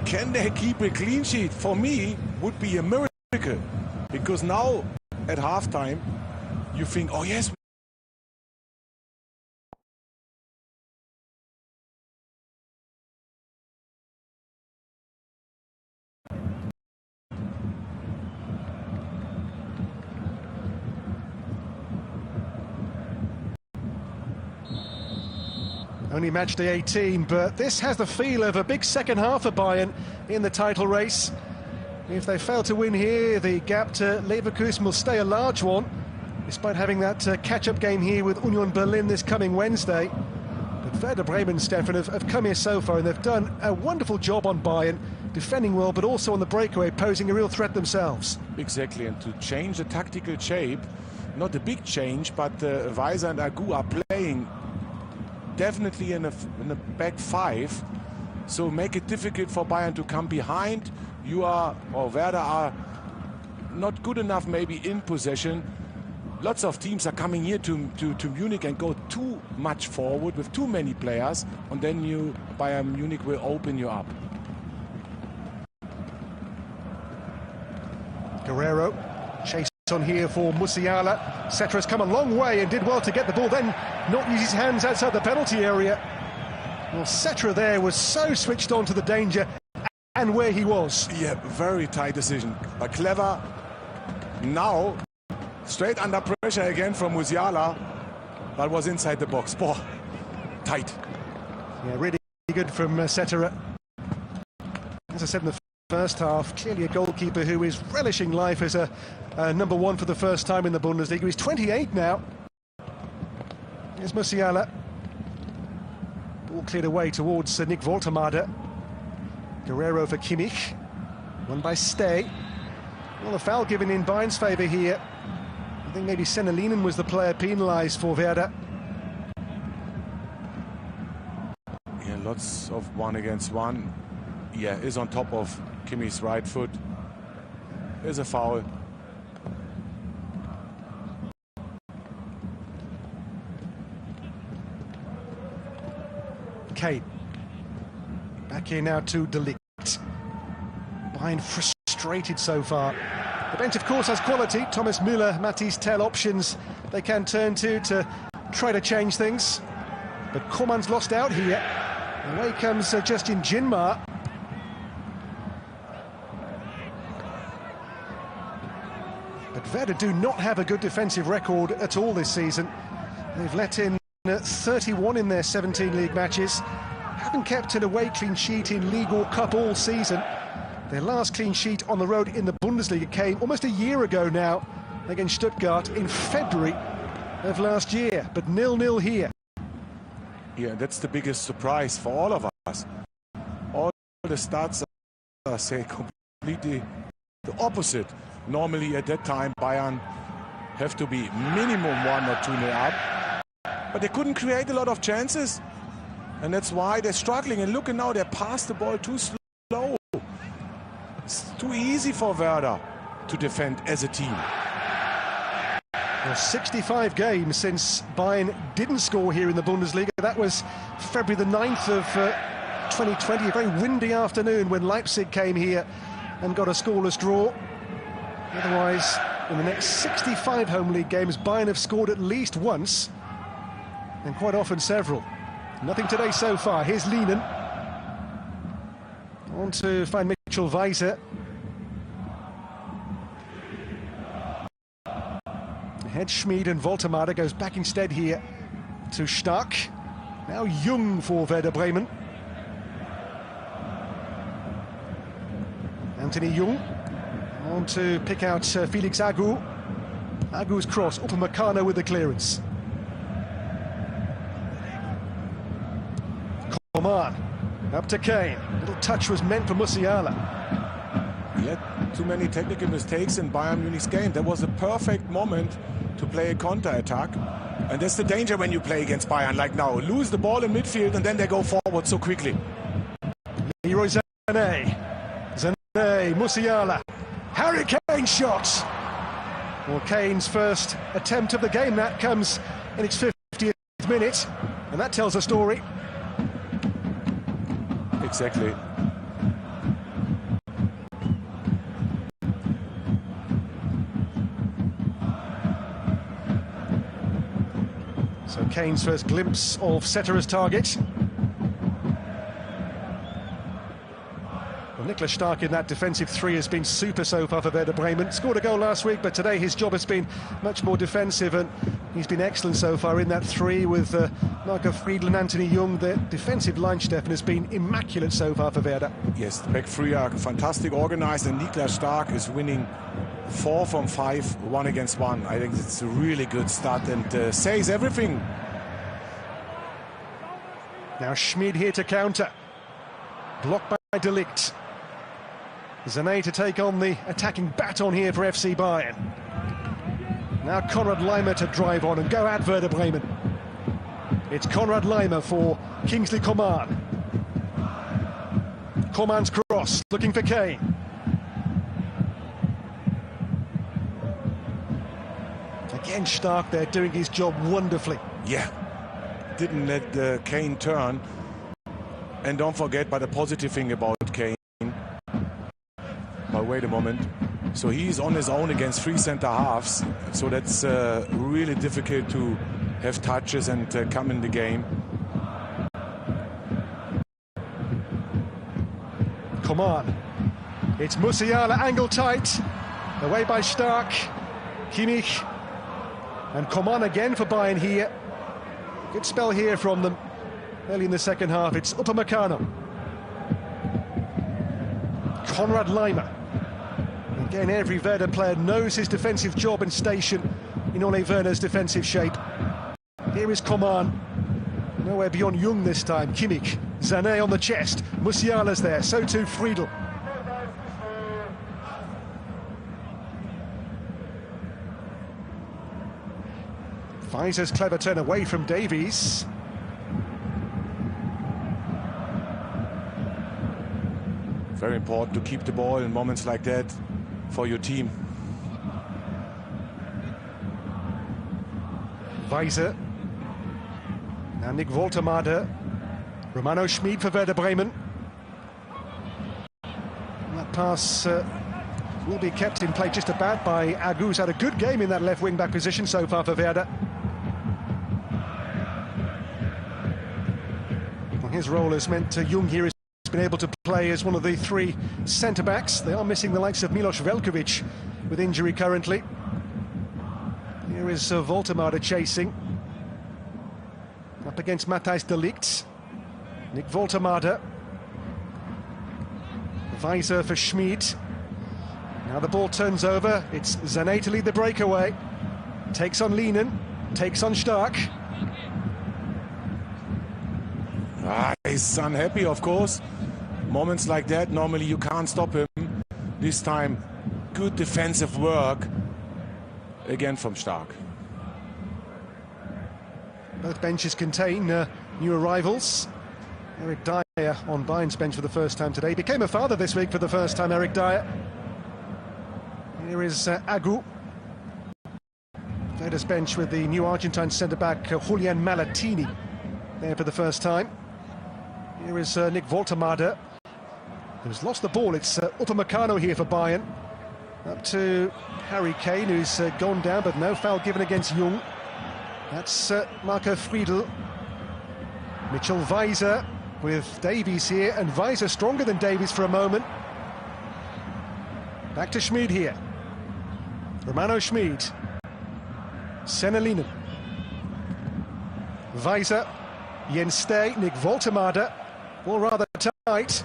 Can they keep a clean sheet? For me, would be a miracle. Because now, at halftime, you think, oh yes, only match day 18, but this has the feel of a big second half for Bayern in the title race. If they fail to win here, the gap to Leverkusen will stay a large one, despite having that catch-up game here with Union Berlin this coming Wednesday. But Werder Bremen, Stefan, have come here so far, and they've done a wonderful job on Bayern, defending well, but also on the breakaway, posing a real threat themselves. Exactly, and to change the tactical shape, not a big change, but Weiser and Agu are playing definitely in a back five, so make it difficult for Bayern to come behind. Werder are not good enough maybe in possession. Lots of teams are coming here to Munich and go too much forward with too many players, and then Bayern Munich will open you up. Guerrero, chase on here for Musiala. Cetra's come a long way and did well to get the ball, then not use his hands outside the penalty area. Well, Cetra there was so switched on to the danger and where he was. Yeah, very tight decision, but clever. Now, straight under pressure again from Musiala, but was inside the box. Boah, tight. Yeah, really good from Cetra. As I said in the first half, clearly a goalkeeper who is relishing life as a number one for the first time in the Bundesliga. He's 28 now. Here's Musiala. Ball cleared away towards Nick Woltemade. Guerrero for Kimmich. Won by Stay. Well, a foul given in Bayern's favour here. I think maybe Senelinen was the player penalised for Werder. Yeah, lots of 1-against-1. Yeah, is on top of Kimmich's right foot. Is a foul. Kane. Back here now to De Ligt. Bayern frustrated so far. The bench, of course, has quality. Thomas Müller, Matthijs Tel options they can turn to try to change things. But Koeman's lost out here. Away comes Justin Jinmar. But Werder do not have a good defensive record at all this season. They've let in 31 in their 17 league matches. Haven't kept an away clean sheet in league or cup all season. Their last clean sheet on the road in the Bundesliga came almost a year ago now against Stuttgart in February of last year, but 0-0 here. Yeah, that's the biggest surprise for all of us. All the stats are say completely the opposite. Normally at that time Bayern have to be minimum 1 or 2-0 up, but they couldn't create a lot of chances, and that's why they're struggling. And look, now they pass the ball too slow. It's too easy for Werder to defend as a team. Well, 65 games since Bayern didn't score here in the Bundesliga. That was February the 9th of 2020, a very windy afternoon when Leipzig came here and got a scoreless draw. Otherwise, in the next 65 home league games, Bayern have scored at least once, and quite often several. Nothing today so far. Here's Lienen. On to find Mitchell Weiser. Head Schmid, and Woltemade goes back instead here to Stark. Now Jung for Werder Bremen. Anthony Jung on to pick out Felix Agu. Agu's cross, Upamecano with the clearance. Coman up to Kane. Little touch was meant for Musiala. Yeah, too many technical mistakes in Bayern Munich's game. There was a perfect moment to play a counter-attack, and that's the danger when you play against Bayern like now. Lose the ball in midfield and then they go forward so quickly. Leroy Sané, Musiala, Harry Kane shot. Well, Kane's first attempt of the game, that comes in its 50th minute, and that tells a story. Exactly. So Kane's first glimpse of setter as target. Well, Niklas Stark in that defensive three has been super so far for Werder Bremen. Scored a goal last week, but today his job has been much more defensive, and he's been excellent so far in that three with Marco Friedl and Anthony Jung. The defensive line, Stefan, has been immaculate so far for Werder. Yes, the back three are fantastic organized, and Niklas Stark is winning 4 from 5, 1 against 1. I think it's a really good start and says everything. Now Schmid here to counter. Blocked by De Ligt. Sané to take on the attacking baton here for FC Bayern. Now Konrad Laimer to drive on and go at Werder Bremen. It's Konrad Laimer for Kingsley Coman. Coman's cross, looking for Kane. Again, Stark there doing his job wonderfully. Yeah, didn't let Kane turn. And don't forget, but a positive thing about Kane. But wait a moment. So he's on his own against 3 centre halves. So that's really difficult to have touches and come in the game. Coman. It's Musiala, angle tight. Away by Stark. Kimmich. And Coman again for Bayern here. Good spell here from them early in the second half. It's Upamecano. Konrad Laimer. Again, every Werder player knows his defensive job and station in Ole Werner's defensive shape. Here is Coman. Nowhere beyond Jung this time. Kimmich. Sané on the chest. Musiala's there. So too Friedl. Weiser's clever turn away from Davies. Very important to keep the ball in moments like that for your team. Weiser. Now Nick Woltermade. Romano Schmid for Werder Bremen. And that pass will be kept in play just about by Agu, who's had a good game in that left wing-back position so far for Werder. Well, his role has meant Jung here has been able to play as one of the 3 centre-backs. They are missing the likes of Milos Veljkovic with injury currently. Here is Woltermade chasing. Up against Matthijs de Ligt. Nick Woltermade. Weiser for Schmid. Now the ball turns over. It's Sané to lead the breakaway. Takes on Lienen. Takes on Stark. He's unhappy, of course. Moments like that, normally you can't stop him. This time, good defensive work. Again from Stark. Both benches contain new arrivals. Eric Dyer on Bayern's bench for the first time today. Became a father this week for the first time, Eric Dyer. Here is Agu. Werder's bench with the new Argentine centre-back Julian Malatini there for the first time. Here is Nick Woltermade, who's lost the ball. It's Upamecano here for Bayern. Up to Harry Kane, who's gone down, but no foul given against Jung. That's Marco Friedl. Mitchell Weiser with Davies here, and Weiser stronger than Davies for a moment. Back to Schmid here. Romano Schmid. Senelinen. Weiser. Jens Stay. Nick Woltermade. Ball rather tight.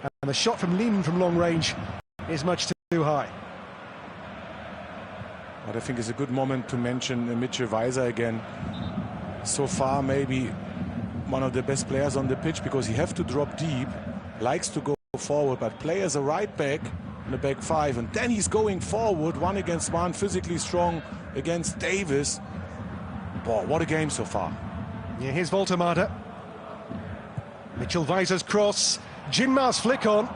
And the shot from Lienen from long range is much too high. But I think it's a good moment to mention Mitchell Weiser again. So far, maybe one of the best players on the pitch, because he has to drop deep, likes to go forward, but play as a right back in the back 5, and then he's going forward 1 against 1, physically strong against Davis. Boy, what a game so far. Yeah, here's Woltermade. Mitchell Weiser's cross. Jinmar's flick on.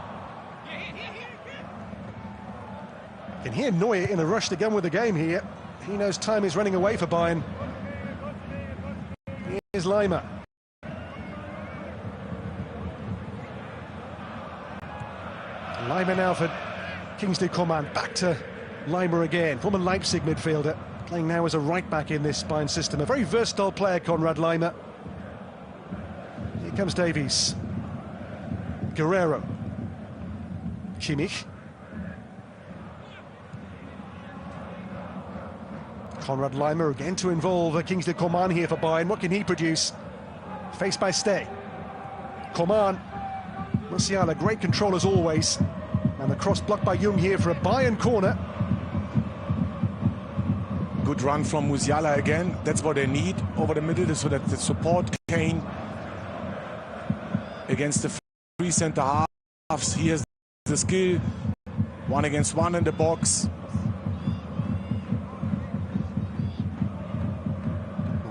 You can hear Neuer in a rush to get on with the game here. He knows time is running away for Bayern. Here's Laimer. Laimer now for Kingsley Coman. Back to Laimer again, former Leipzig midfielder. Playing now as a right-back in this Bayern system. A very versatile player, Konrad Laimer. Here comes Davies. Guerrero. Kimmich. Konrad Laimer again to involve Kingsley Coman here for Bayern. What can he produce? Faced by Stay. Coman. Musiala, great control as always. And the cross blocked by Jung here for a Bayern corner. Good run from Musiala again. That's what they need over the middle, so that the support Kane against the three centre-halves. He has the skill. 1 against 1 in the box.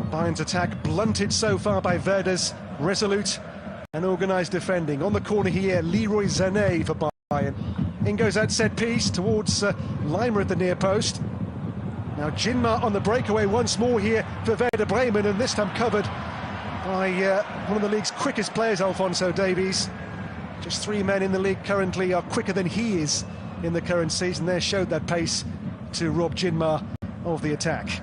Bayern's attack blunted so far by Werder's resolute and organised defending. On the corner here, Leroy Sané for Bayern. In goes that set piece towards Laimer at the near post. Now Jinma on the breakaway once more here for Werder Bremen, and this time covered by one of the league's quickest players, Alphonso Davies. Just 3 men in the league currently are quicker than he is in the current season. There showed that pace to rob Jinma of the attack.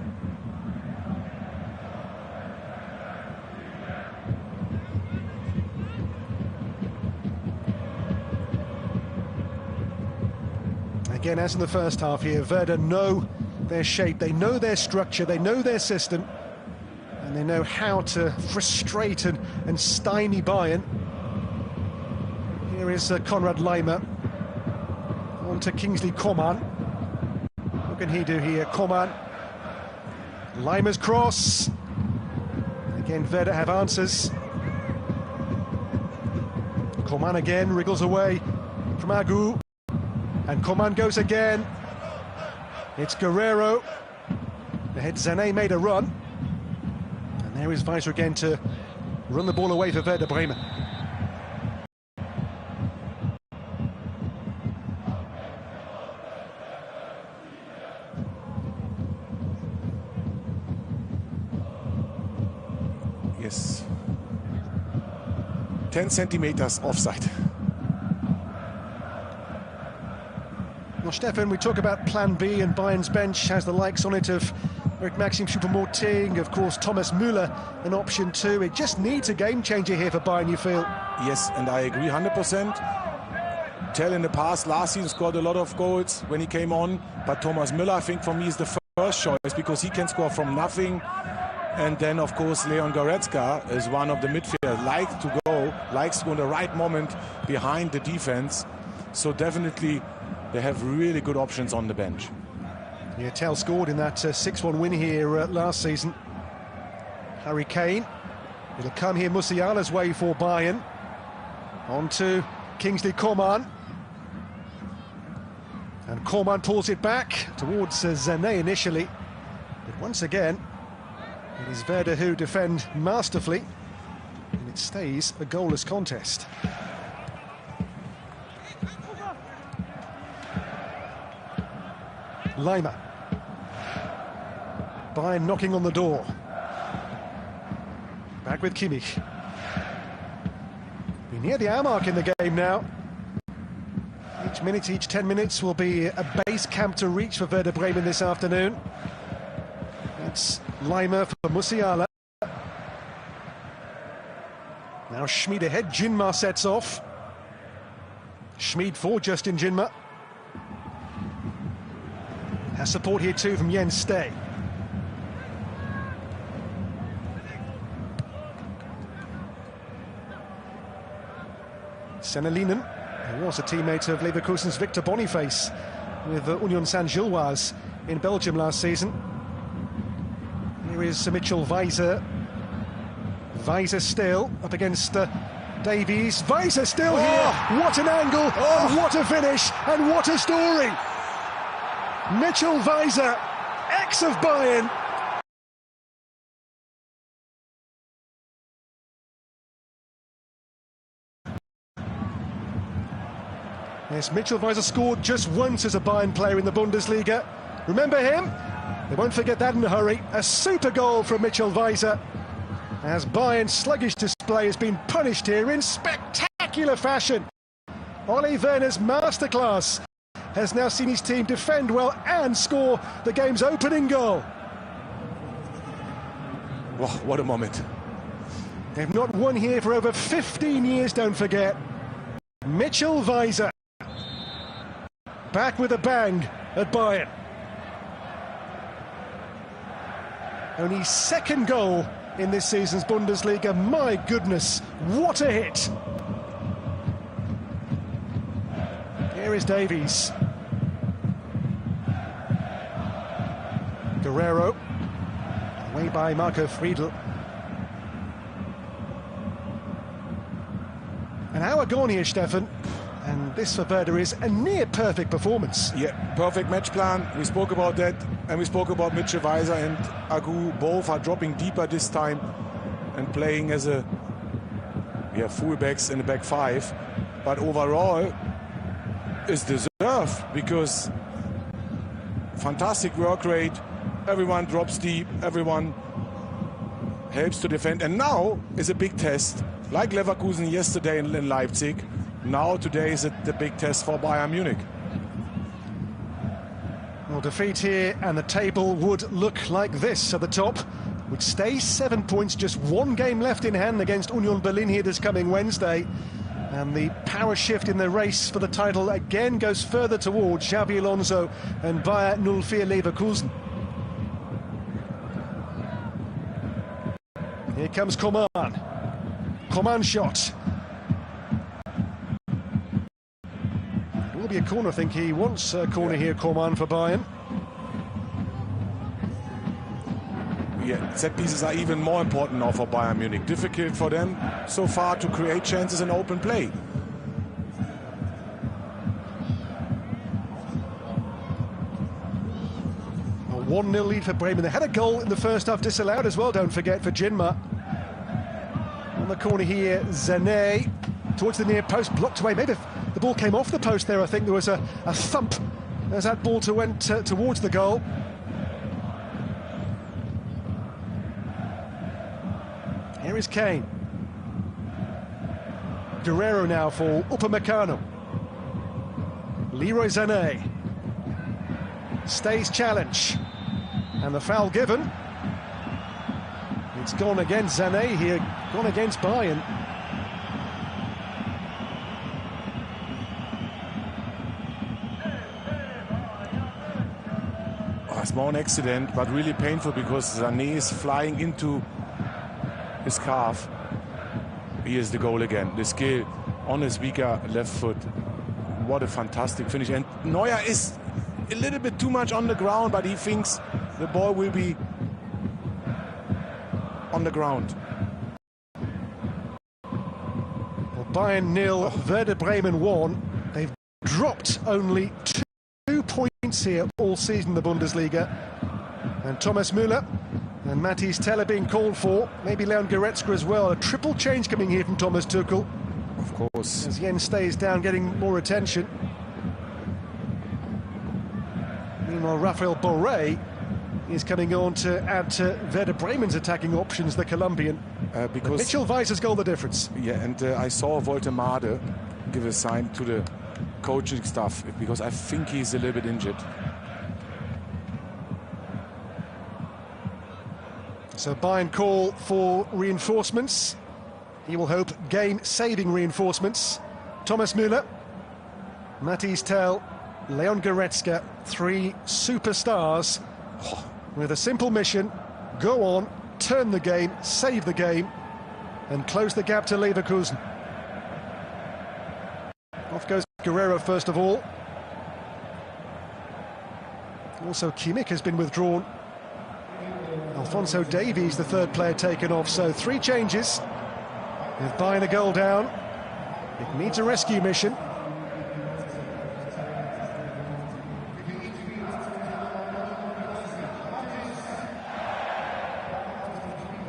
Again, as in the first half here, Werder know their shape, they know their structure, they know their system, and they know how to frustrate and stymie Bayern. Here is Konrad Laimer. On to Kingsley Coman. What can he do here? Coman. Laimer's cross. Again, Werder have answers. Coman again, wriggles away from Agu. And Coman goes again. It's Guerrero. Ahead, Sané made a run. And there is Weiser again to run the ball away for Werder Bremen. Yes. 10 centimeters offside. Well, Stefan, we talk about Plan B, and Bayern's bench has the likes on it of Maxim Choupo-Moting, of course Thomas Müller, an option too. It just needs a game changer here for Bayern, you feel? Yes, and I agree 100%. Tell in the past, last season scored a lot of goals when he came on, but Thomas Müller, I think for me, is the first choice because he can score from nothing. And then, of course, Leon Goretzka is one of the midfielders, likes to go in the right moment behind the defense. So definitely they have really good options on the bench. Yeah, Tell scored in that 6-1 win here last season. Harry Kane. It'll come here Musiala's way for Bayern. On to Kingsley Coman. And Coman pulls it back towards Sané initially. But once again, it is Werder who defend masterfully. And it stays a goalless contest. Laimer. Bayern knocking on the door. Back with Kimmich. We're near the hour mark in the game now. Each minute, each 10 minutes will be a base camp to reach for Werder Bremen this afternoon. It's Laimer for Musiala. Now Schmid ahead, Jinma sets off. Schmid for Justin Jinma. Has support here too from Jens Stay. Senelinen, who was a teammate of Leverkusen's Victor Boniface with Union Saint-Gilloise in Belgium last season. Here is Mitchell Weiser. Weiser still up against Davies. Weiser still here. What an angle, and what a finish, and what a story. Mitchell Weiser, ex of Bayern. Yes, Mitchell Weiser scored just once as a Bayern player in the Bundesliga. Remember him? They won't forget that in a hurry. A super goal from Mitchell Weiser, as Bayern's sluggish display has been punished here in spectacular fashion. Ole Werner's masterclass has now seen his team defend well and score the game's opening goal. Wow, what a moment. They've not won here for over 15 years, don't forget. Mitchell Weiser back with a bang at Bayern. Only second goal in this season's Bundesliga. My goodness, what a hit. Here is Davies. Guerrero, away by Marco Friedl. An hour gone here, Stefan, and this for Werder is a near-perfect performance. Yeah, perfect match plan. We spoke about that, and we spoke about Mitchell Weiser and Agu. Both are dropping deeper this time and playing as a fullbacks in the back five. But overall, it's deserved because fantastic work rate. Everyone drops deep. Everyone helps to defend. And now is a big test. Like Leverkusen yesterday in Leipzig, now today is the big test for Bayern Munich. Well, defeat here and the table would look like this at the top, which stays 7 points, just one game left in hand against Union Berlin here this coming Wednesday. And the power shift in the race for the title again goes further towards Xabi Alonso and Bayer 04 Leverkusen. Here comes Coman. Coman shot. It will be a corner, I think he wants a corner here, Coman, for Bayern. Yeah, set pieces are even more important now for Bayern Munich. Difficult for them so far to create chances in open play. A 1-0 lead for Bremen. They had a goal in the first half disallowed as well, don't forget, for Jinma. On the corner here, Zane towards the near post, blocked away. Maybe the ball came off the post there. I think there was a thump as that ball went towards the goal. Here is Kane. Guerrero now for Upamecano. Leroy Sané. Stays challenge. And the foul given. It's gone against Sané here, gone against Bayern. A small accident, but really painful because Sané is flying into his calf. Here's the goal again. The skill on his weaker left foot. What a fantastic finish. And Neuer is a little bit too much on the ground, but he thinks the ball will be on the ground. Well, Bayern 0, Werder Bremen 1. They've dropped only 2 points here all season in the Bundesliga. And Thomas Müller and Matthias Teller being called for. Maybe Leon Goretzka as well. A triple change coming here from Thomas Tuchel. Of course. As Jens stays down, getting more attention. Meanwhile, Rafael Borré is coming on to add to Werder Bremen's attacking options, the Colombian. Because Mitchell Weiser's goal the difference. Yeah, and I saw Woltemade give a sign to the coaching staff because I think he's a little bit injured. So Bayern call for reinforcements. He will hope game-saving reinforcements. Thomas Müller, Matthias Tell, Leon Goretzka, 3 superstars with a simple mission: go on, turn the game, save the game, and close the gap to Leverkusen. Off goes Guerrero first of all. Also Kimmich has been withdrawn. Alphonso Davies, the third player, taken off. So 3 changes. With Bayern a goal down, it needs a rescue mission.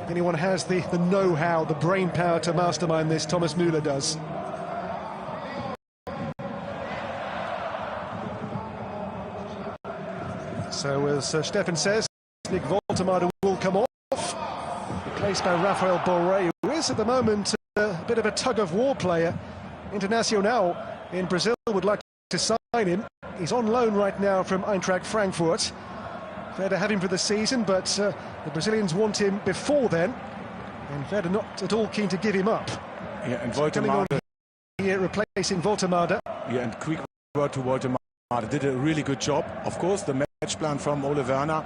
If anyone has the know-how, the brain power to mastermind this, Thomas Müller does. So as Stefan says, Nick Woltemade will come off, replaced by Rafael Borré, who is at the moment a bit of a tug-of-war player. Internacional in Brazil would like to sign him. He's on loan right now from Eintracht Frankfurt. Werder have him for the season, but the Brazilians want him before then, and Werder not at all keen to give him up. Yeah, and Woltemade here replacing Woltemade. Yeah, and quick word to Woltemade. Did a really good job. Of course, the match plan from Ole Werner,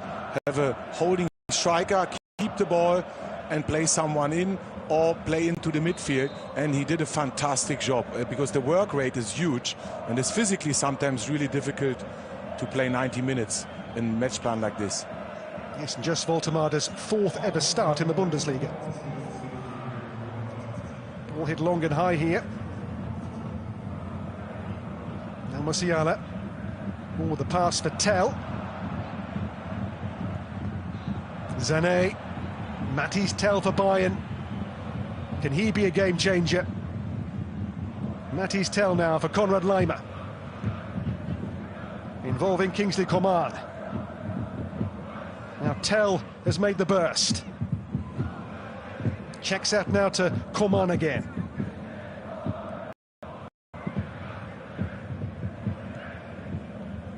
have a holding striker, keep the ball and play someone in or play into the midfield, and he did a fantastic job because the work rate is huge and it's physically sometimes really difficult to play 90 minutes in a match plan like this. Yes, and just Woltemade's 4th ever start in the Bundesliga. Ball hit long and high here. Now Musiala. Oh, the pass for Tell. Sané. Matthias Tell for Bayern. Can he be a game changer? Matthias Tell now for Konrad Laimer. Involving Kingsley Coman. Now Tell has made the burst. Checks out now to Coman again.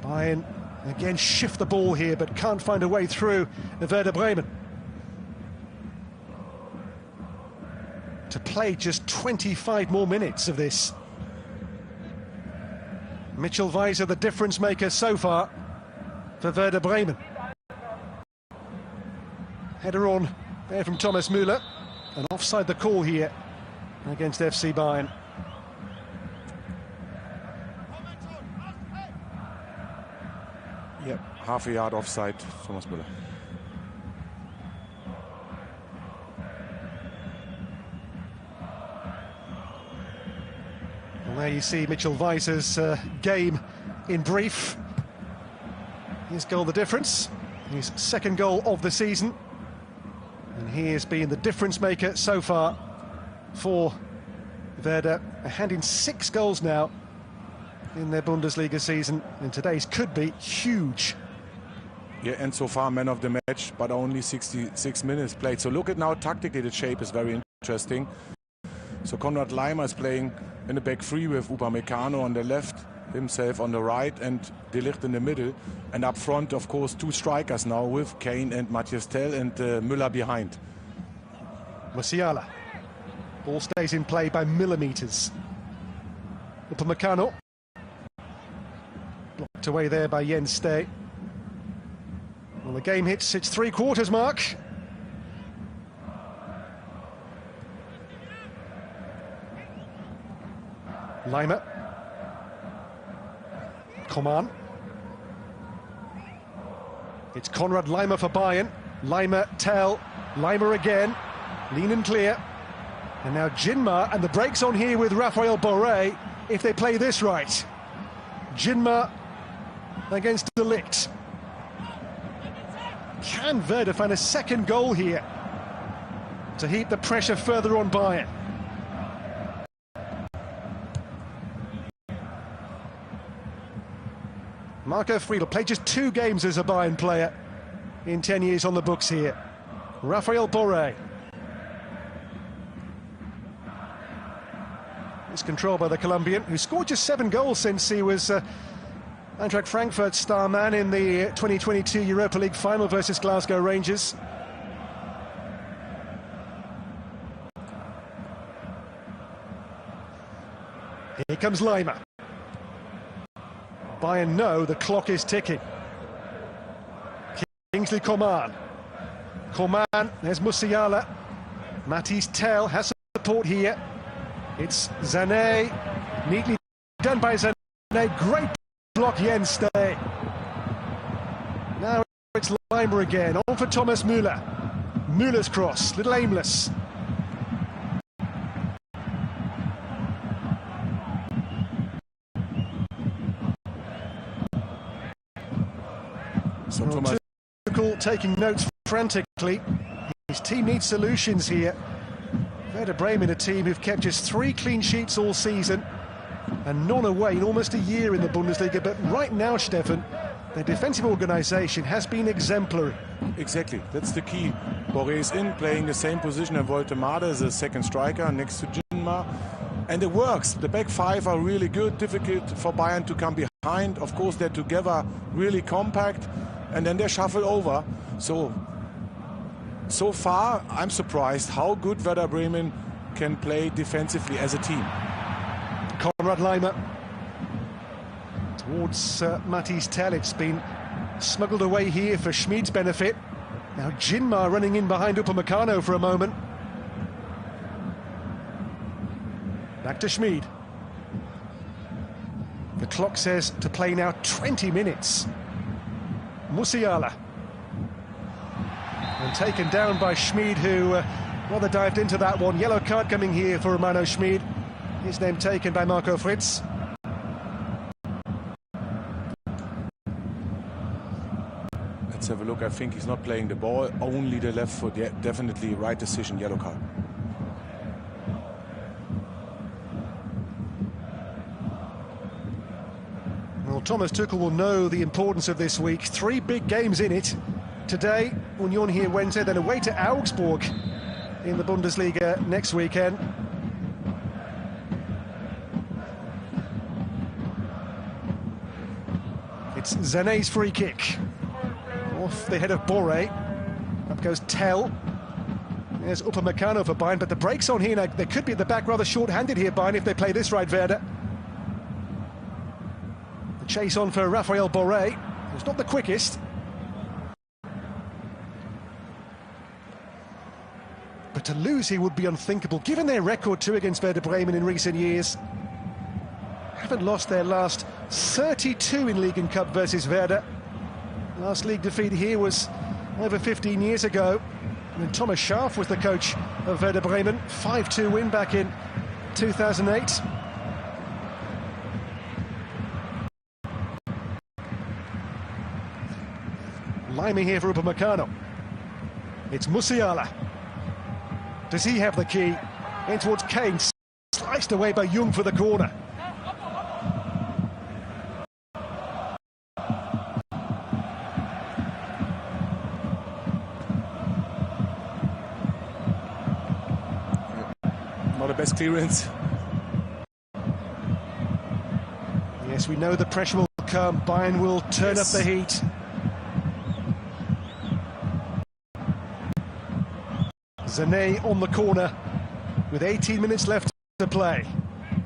Bayern again shift the ball here, but can't find a way through Werder Bremen. To play just 25 more minutes of this. Mitchell Weiser, the difference maker so far for Werder Bremen. Header on there from Thomas Müller, and offside the call here against FC Bayern. Yep, half a yard offside, Thomas Müller. Well, there you see Mitchell Weiser's game in brief. His goal the difference, his 2nd goal of the season. And he has been the difference maker so far for Werder, handing 6 goals now in their Bundesliga season, and today's could be huge. Yeah, and so far man of the match, but only 66 minutes played. So look at now, tactically the shape is very interesting. So Konrad Laimer is playing in the back 3 with Upamecano on the left, himself on the right, and De Ligt in the middle. And up front, of course, 2 strikers now with Kane and Matthias Tell, and Müller behind. Musiala. Ball stays in play by millimetres. Upamecano. Blocked away there by Jens Stay. Well, the game hits its 3/4 mark. Laimer. Coman. It's Konrad Laimer for Bayern. Laimer, Tell, Laimer again. Lean and clear. And now Jinma, and the break's on here with Raphael Borré, if they play this right. Jinma against De Ligt. Can Werder find a 2nd goal here to heap the pressure further on Bayern? Marco Friedl played just 2 games as a Bayern player in 10 years on the books here. Raphael Borré. It's controlled by the Colombian, who scored just 7 goals since he was Eintracht Frankfurt's star man in the 2022 Europa League final versus Glasgow Rangers. Here comes Laimer. Bayern know the clock is ticking. Kingsley Coman. Coman, there's Musiala. Matthias Tell has support here. It's Sané, neatly done by Sané. Great block, Jens Stay. Now it's Laimer again, on for Thomas Müller. Müller's cross, little aimless. So Thomas Tuchel taking notes frantically. His team needs solutions here. Werder Bremen, a team who've kept just 3 clean sheets all season and none away in almost a year in the Bundesliga. But right now, Stefan, their defensive organisation has been exemplary. Exactly, that's the key. Borré is in, playing the same position as Woltemade as a 2nd striker next to Jinma. And it works. The back 5 are really good, difficult for Bayern to come behind. Of course, they're together really compact. and then they shuffle over. So far, I'm surprised how good Werder Bremen can play defensively as a team. Konrad Laimer towards Matty's Tell. It's been smuggled away here for Schmid's benefit. Now Jinmar running in behind Upamecano for a moment. Back to Schmid. The clock says to play now 20 minutes. Musiala. And taken down by Schmid, who rather dived into that one. Yellow card coming here for Romano Schmid. His name taken by Marco Fritz. Let's have a look. I think he's not playing the ball, only the left foot. Yeah, definitely right decision, yellow card. Well, Thomas Tuchel will know the importance of this week. 3 big games in it. Today, Union here Wednesday, then away to Augsburg in the Bundesliga next weekend. It's Zane's free kick. Off the head of Boré. Up goes Tell. There's Upamecano for Bayern, but the break's on here now. They could be at the back rather short-handed here, Bayern, if they play this right, Werder. The chase on for Raphael Boré. It's not the quickest. But to lose here would be unthinkable, given their record too against Werder Bremen in recent years. Haven't lost their last 32 in League and Cup versus Werder. Last league defeat here was over 15 years ago. And Thomas Schaaf was the coach of Werder Bremen. 5-2 win back in 2008. Limey here for Upamecano. It's Musiala. Does he have the key? In towards Kane, sliced away by Jung for the corner. Not the best clearance. Yes, we know the pressure will come. Bayern will turn up the heat. Zane on the corner with 18 minutes left to play.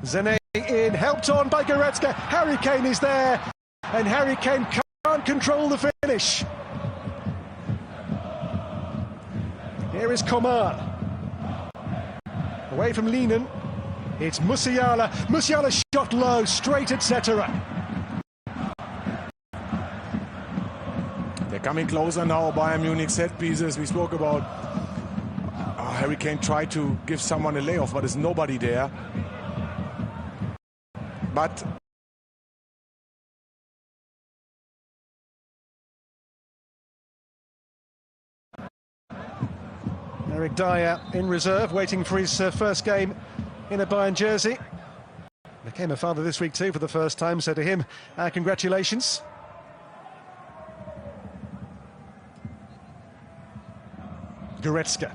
Zane in, helped on by Goretzka. Harry Kane is there, and Harry Kane can't control the finish. Here is Coman. Away from Lehnen. It's Musiala. Musiala shot low, straight at Cetera. They're coming closer now. Bayern Munich set pieces. We spoke about Harry Kane tried to give someone a layoff, but there's nobody there. But Eric Dyer in reserve, waiting for his first game in a Bayern jersey. Became a father this week too for the first time, so to him, congratulations. Goretzka.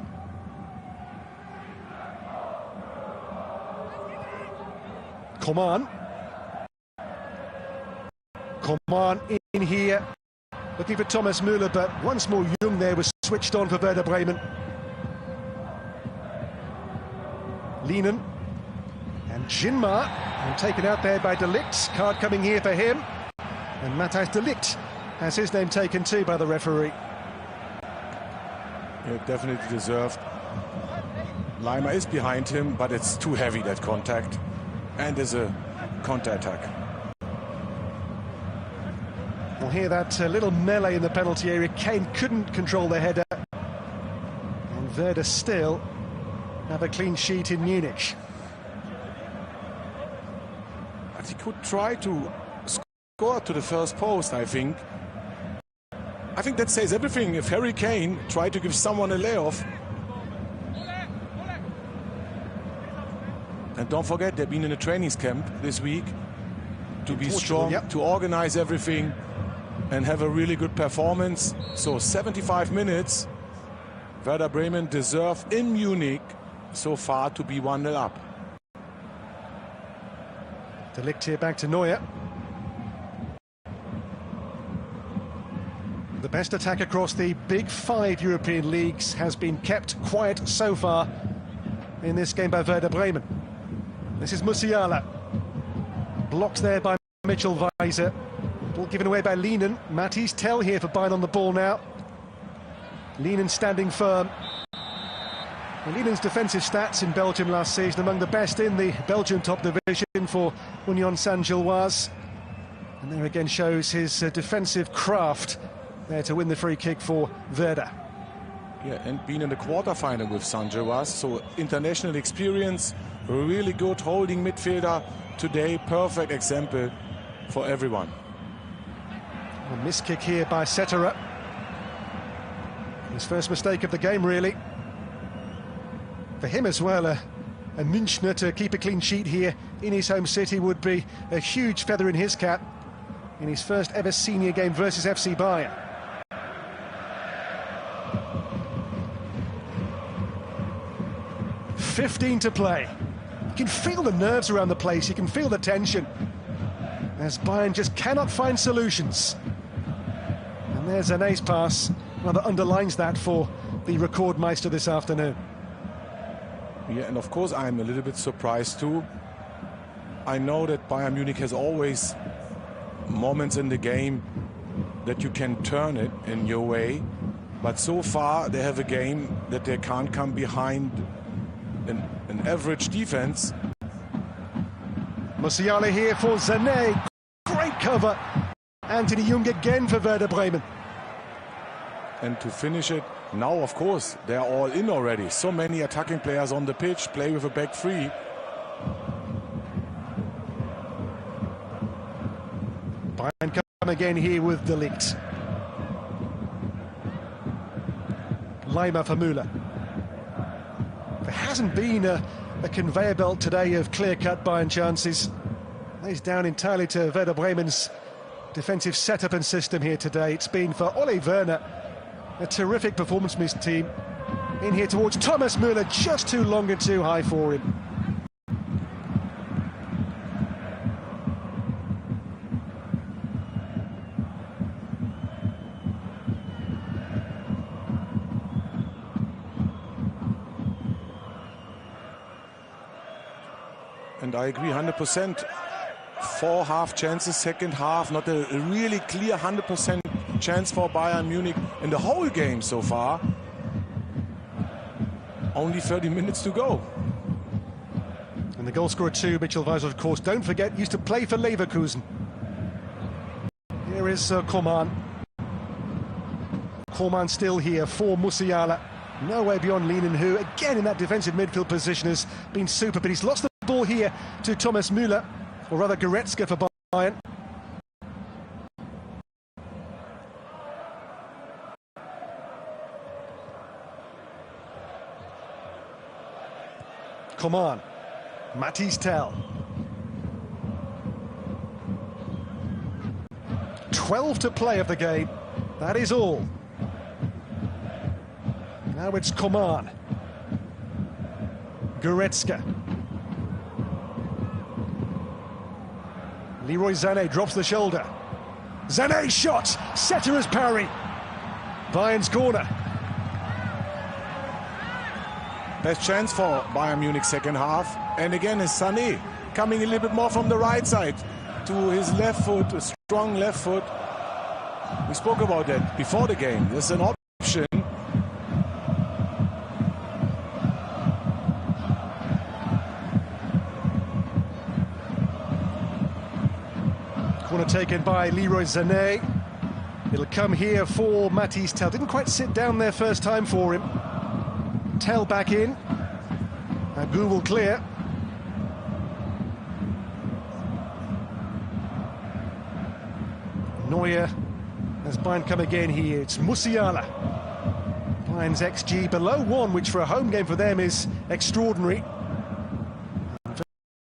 Coman. Coman in here, looking for Thomas Müller, but once more Jung there was switched on for Werder Bremen. Lehnen and Jinmar, and taken out there by De Ligt. Card coming here for him, and Matthijs De Ligt has his name taken too by the referee. Yeah, definitely deserved. Laimer is behind him, but it's too heavy, that contact. And there's a counter-attack. We'll hear that little melee in the penalty area. Kane couldn't control the header. And Werder still have a clean sheet in Munich. But he could try to score to the first post, I think. I think that says everything. If Harry Kane tried to give someone a layoff. And don't forget, they've been in a training camp this week to be strong, yep, to organize everything and have a really good performance. So 75 minutes, Werder Bremen deserve in Munich so far to be 1-0 up. De Ligt here back to Neuer. The best attack across the big 5 European leagues has been kept quiet so far in this game by Werder Bremen. This is Musiala. Blocked there by Mitchell Weiser. Ball given away by Lienen. Matthijs Tel here for Bayern on the ball now. Lienen standing firm. Well, Lienen's defensive stats in Belgium last season among the best in the Belgian top division for Union Saint-Gilloise. And there again shows his defensive craft there to win the free kick for Werder. Yeah, and being in the quarterfinal with Saint-Gilloise, so international experience, really good holding midfielder today, perfect example for everyone. A miss kick here by Setterer. His first mistake of the game, really. For him as well, a Münchner to keep a clean sheet here in his home city would be a huge feather in his cap in his first ever senior game versus FC Bayern. .15 to play. You can feel the nerves around the place, you can feel the tension, as Bayern just cannot find solutions. And there's Zané's pass, rather underlines that for the Rekordmeister this afternoon. Yeah, and of course I'm a little bit surprised too. I know that Bayern Munich has always moments in the game that you can turn it in your way, but so far they have a game that they can't come behind an average defense. Musiala here for Sané. Great cover. Anthony Jung again for Werder Bremen. And to finish it, now of course they're all in already. So many attacking players on the pitch, play with a back three. Bayern come again here with De Ligt. Leimer for Müller. There hasn't been a conveyor belt today of clear-cut Bayern chances. He's down entirely to Werder Bremen's defensive setup and system here today. It's been for Ole Werner a terrific performance from his team. In here towards Thomas Müller, just too long and too high for him. And I agree 100%. 4 half chances, second half, not a really clear 100% chance for Bayern Munich in the whole game so far. Only 30 minutes to go. And the goal scorer too, Mitchell Weiser, of course, don't forget, used to play for Leverkusen. Here is Coman. Coman still here for Musiala. No way beyond Lienen, who again in that defensive midfield position has been super, but he's lost the ball here to Thomas Müller, or rather Goretzka for Bayern. Coman, Matthijs Tel. 12 to play of the game, that is all. Now it's Coman. Goretzka. Leroy Sané drops the shoulder. Sané shot! Setterer's parry. Bayern's corner. Best chance for Bayern Munich second half. And again is Sané coming a little bit more from the right side to his left foot, a strong left foot. We spoke about that before the game. There's an option. Corner taken by Leroy Sané. It'll come here for Matthijs Tel. Didn't quite sit down there first time for him. Tel back in. Agu will clear. Neuer as Bayern come again here. It's Musiala. Bayern's XG below 1, which for a home game for them is extraordinary.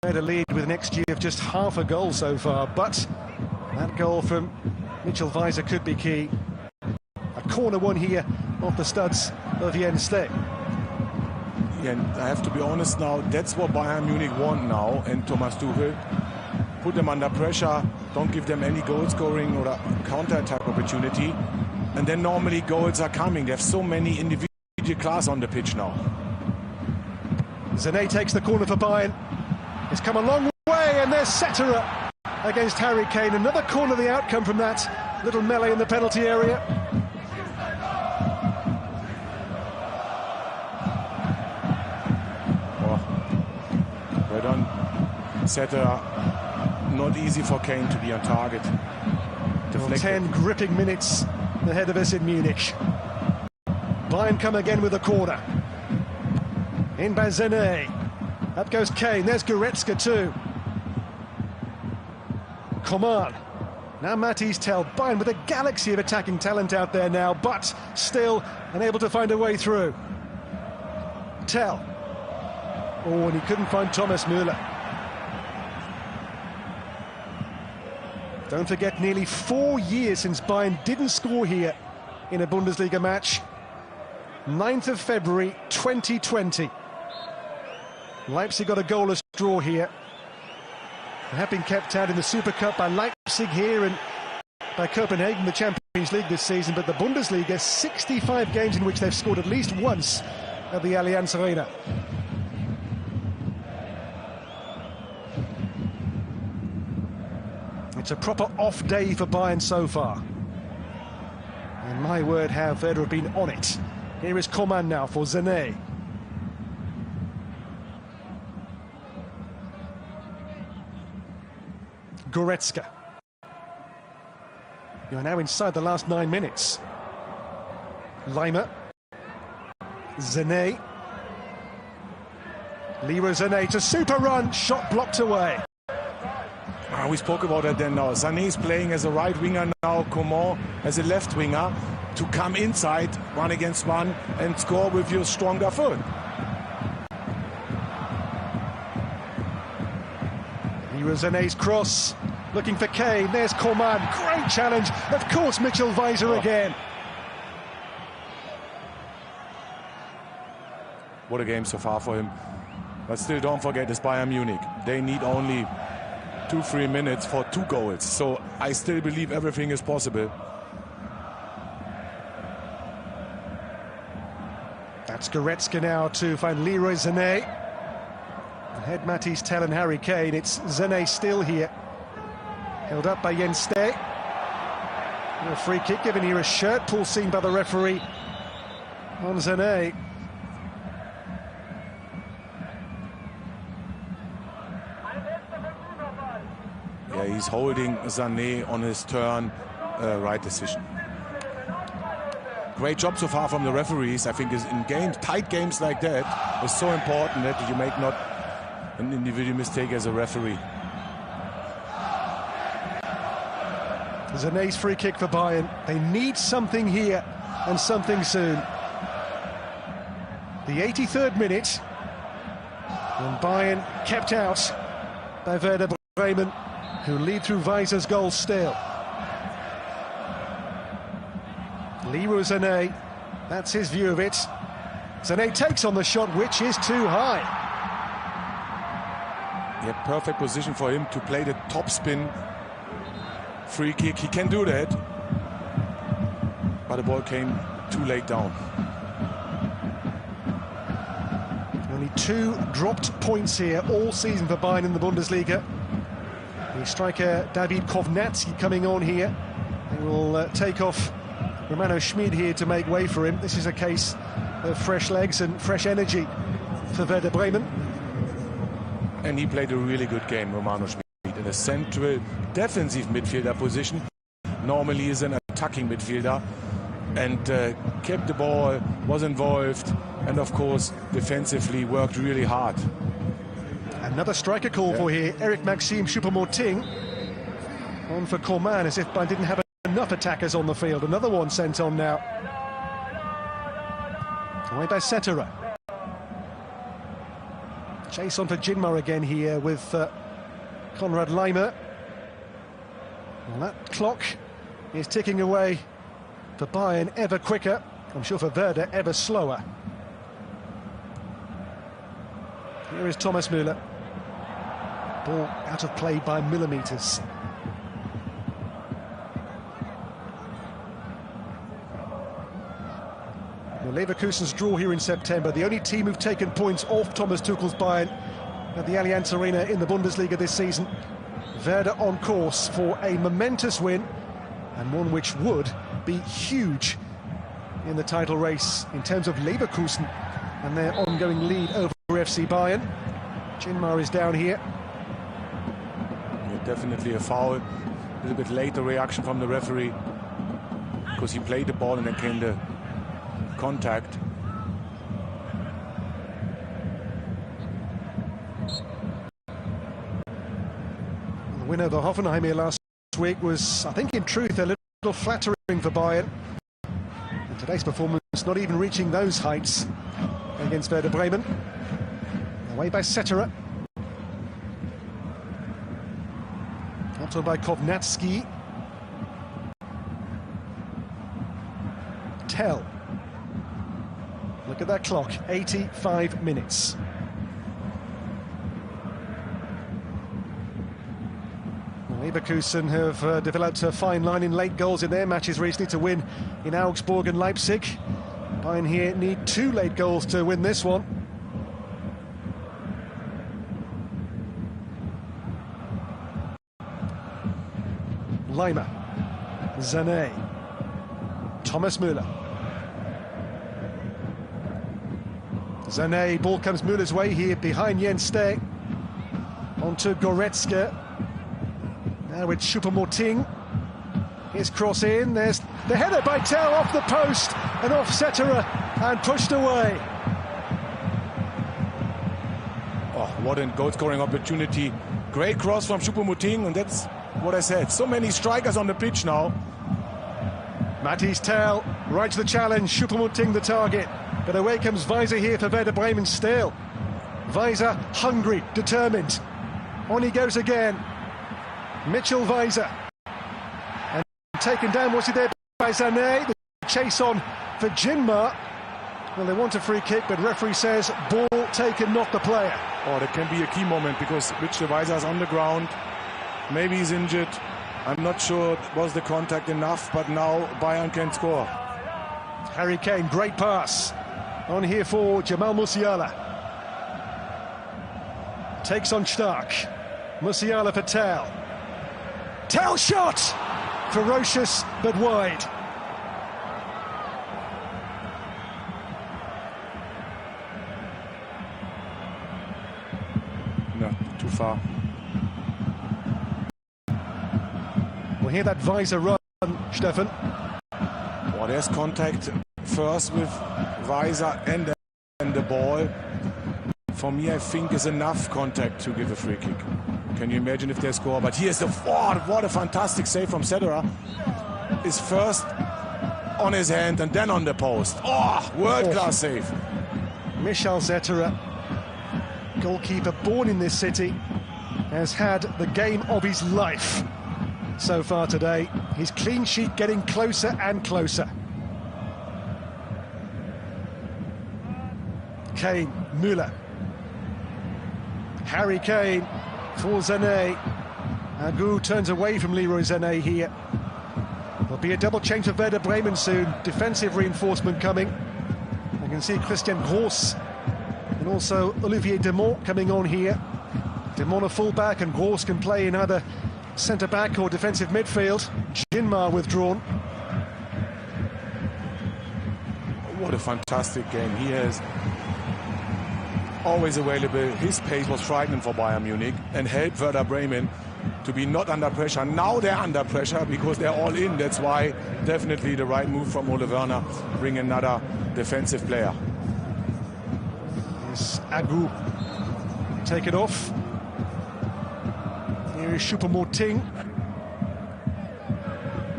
They lead with an XG of just half a goal so far, but that goal from Mitchell Weiser could be key. A corner one here off the studs of Jens Steg. Yeah, and I have to be honest now, that's what Bayern Munich want now, and Thomas Tuchel. Put them under pressure, don't give them any goal scoring or counter-attack opportunity. and then normally goals are coming. They have so many individual class on the pitch now. Sané takes the corner for Bayern. It's come a long way, and there's Setterer against Harry Kane. Another corner, the outcome from that little melee in the penalty area. Well done, Setterer. Not easy for Kane to be on target. 10 gripping minutes ahead of us in Munich. Bayern come again with a corner. In by Sané. Up goes Kane. There's Goretzka too. Coman. Now Matisse Tell. Bayern with a galaxy of attacking talent out there now, but still unable to find a way through. Tell. Oh, and he couldn't find Thomas Müller. Don't forget, nearly 4 years since Bayern didn't score here in a Bundesliga match. 9th of February 2020. Leipzig got a goalless draw here. They have been kept out in the Super Cup by Leipzig here and by Copenhagen, the Champions League this season, but the Bundesliga, 65 games in which they've scored at least once at the Allianz Arena. It's a proper off day for Bayern so far. And my word, how Werder have been on it. Here is Coman now for Sané. Goretzka. You are now inside the last 9 minutes. Leimer. Sané. Leroy Sané to super run, shot blocked away. We spoke about that then now. Sané is playing as a right winger now, Coman as a left winger, to come inside 1 against 1 and score with your stronger foot. Leroy Sané's cross, looking for Kane. There's Coman, great challenge. Of course, Mitchell Weiser again. What a game so far for him. But still, don't forget, it's Bayern Munich. They need only 2-3 minutes for 2 goals. So I still believe everything is possible. That's Goretzka now to find Leroy Sané. Ahead Matisse Tell and Harry Kane. It's Sané still here. Held up by Jens Stay. A free kick given here, a shirt pull seen by the referee on Sané. Yeah, he's holding Sané on his turn. Right decision. Great job so far from the referees. I think is in games, tight games like that, it's so important that you make not an individual mistake as a referee. Sané's free kick for Bayern. They need something here and something soon. The 83rd minute, and Bayern kept out by Werder Bremen, who lead through Weiser's goal still. Leroy Sané, that's his view of it. Sané takes on the shot, which is too high. Yeah, perfect position for him to play the top spin. Free kick, he can do that. But the ball came too late down. Only 2 dropped points here all season for Bayern in the Bundesliga. The striker David Kovnatski coming on here. They will take off Romano Schmid here to make way for him. This is a case of fresh legs and fresh energy for Werder Bremen. And he played a really good game, Romano Schmid, in a central defensive midfielder position. Normally is an attacking midfielder, and kept the ball, was involved, and of course defensively worked really hard. Another striker call for here, Eric Maxime Choupo-Moting. On for Coman, as if Bayern didn't have enough attackers on the field. Another one sent on now. Away by Setterer. Chase on for Jinmar again here with Konrad Leimer. And that clock is ticking away for Bayern ever quicker. I'm sure for Werder ever slower. Here is Thomas Müller. Ball out of play by millimetres. Well, Leverkusen's draw here in September, the only team who've taken points off Thomas Tuchel's Bayern at the Allianz Arena in the Bundesliga this season. Werder on course for a momentous win, and one which would be huge in the title race in terms of Leverkusen and their ongoing lead over FC Bayern. Jinmar is down here. Yeah, definitely a foul. A little bit later reaction from the referee, because he played the ball and then came the contact. The winner of the Hoffenheim here last week was, I think in truth, a little flattering for Bayern. And today's performance not even reaching those heights against Werder Bremen. Away by Setterer. Up on by Kovnatski. Tell. Look at that clock, 85 minutes. Leverkusen have developed a fine line in late goals in their matches recently to win in Augsburg and Leipzig. Bayern here need 2 late goals to win this one. Leimer, Sané, Thomas Müller. Sané, ball comes Müller's way here behind Jens Stay. Onto Goretzka. Now with Choupo-Moting. His cross in, there's the header by Tell off the post and off Setterer and pushed away. Oh, what a goal-scoring opportunity. Great cross from Choupo-Moting, and that's what I said. So many strikers on the pitch now. Matthias Tell, right to the challenge, Choupo-Moting the target. But away comes Weiser here for Werder Bremen still. Weiser hungry, determined. On he goes again. Mitchell Weiser. And taken down, was he there by Sané? The chase on for Jinmar. Well, they want a free kick, but referee says ball taken, not the player. Oh, that can be a key moment, because Mitchell Weiser is on the ground. Maybe he's injured. I'm not sure was the contact enough, but now Bayern can score. Harry Kane, great pass. On here for Jamal Musiala. Takes on Stark. Musiala for Tell. Tell shot! Ferocious, but wide. No, too far. We'll hear that Weiser run, Stefan. Oh, there's contact first with Weiser and then the ball. For me, I think is enough contact to give a free kick. Can you imagine if they score? But here's the... Oh, what a fantastic save from Setterer. Is first on his hand and then on the post. Oh, world-class save. Michel Setterer, goalkeeper born in this city, has had the game of his life so far today. His clean sheet getting closer and closer. Kane, Müller. Harry Kane for Sané. Agu turns away from Leroy Sané here. There'll be a double change for Werder Bremen soon. Defensive reinforcement coming. You can see Christian Gross and also Olivier Demont coming on here. Demont a full-back, and Gross can play in either centre-back or defensive midfield. Jinmar withdrawn. What a fantastic game. He has always available. His pace was frightening for Bayern Munich and helped Werder Bremen to be not under pressure. Now they're under pressure because they're all in. That's why definitely the right move from Ole Werner, bring another defensive player. Here's Agu. Take it off. Here is Choupo-Moting.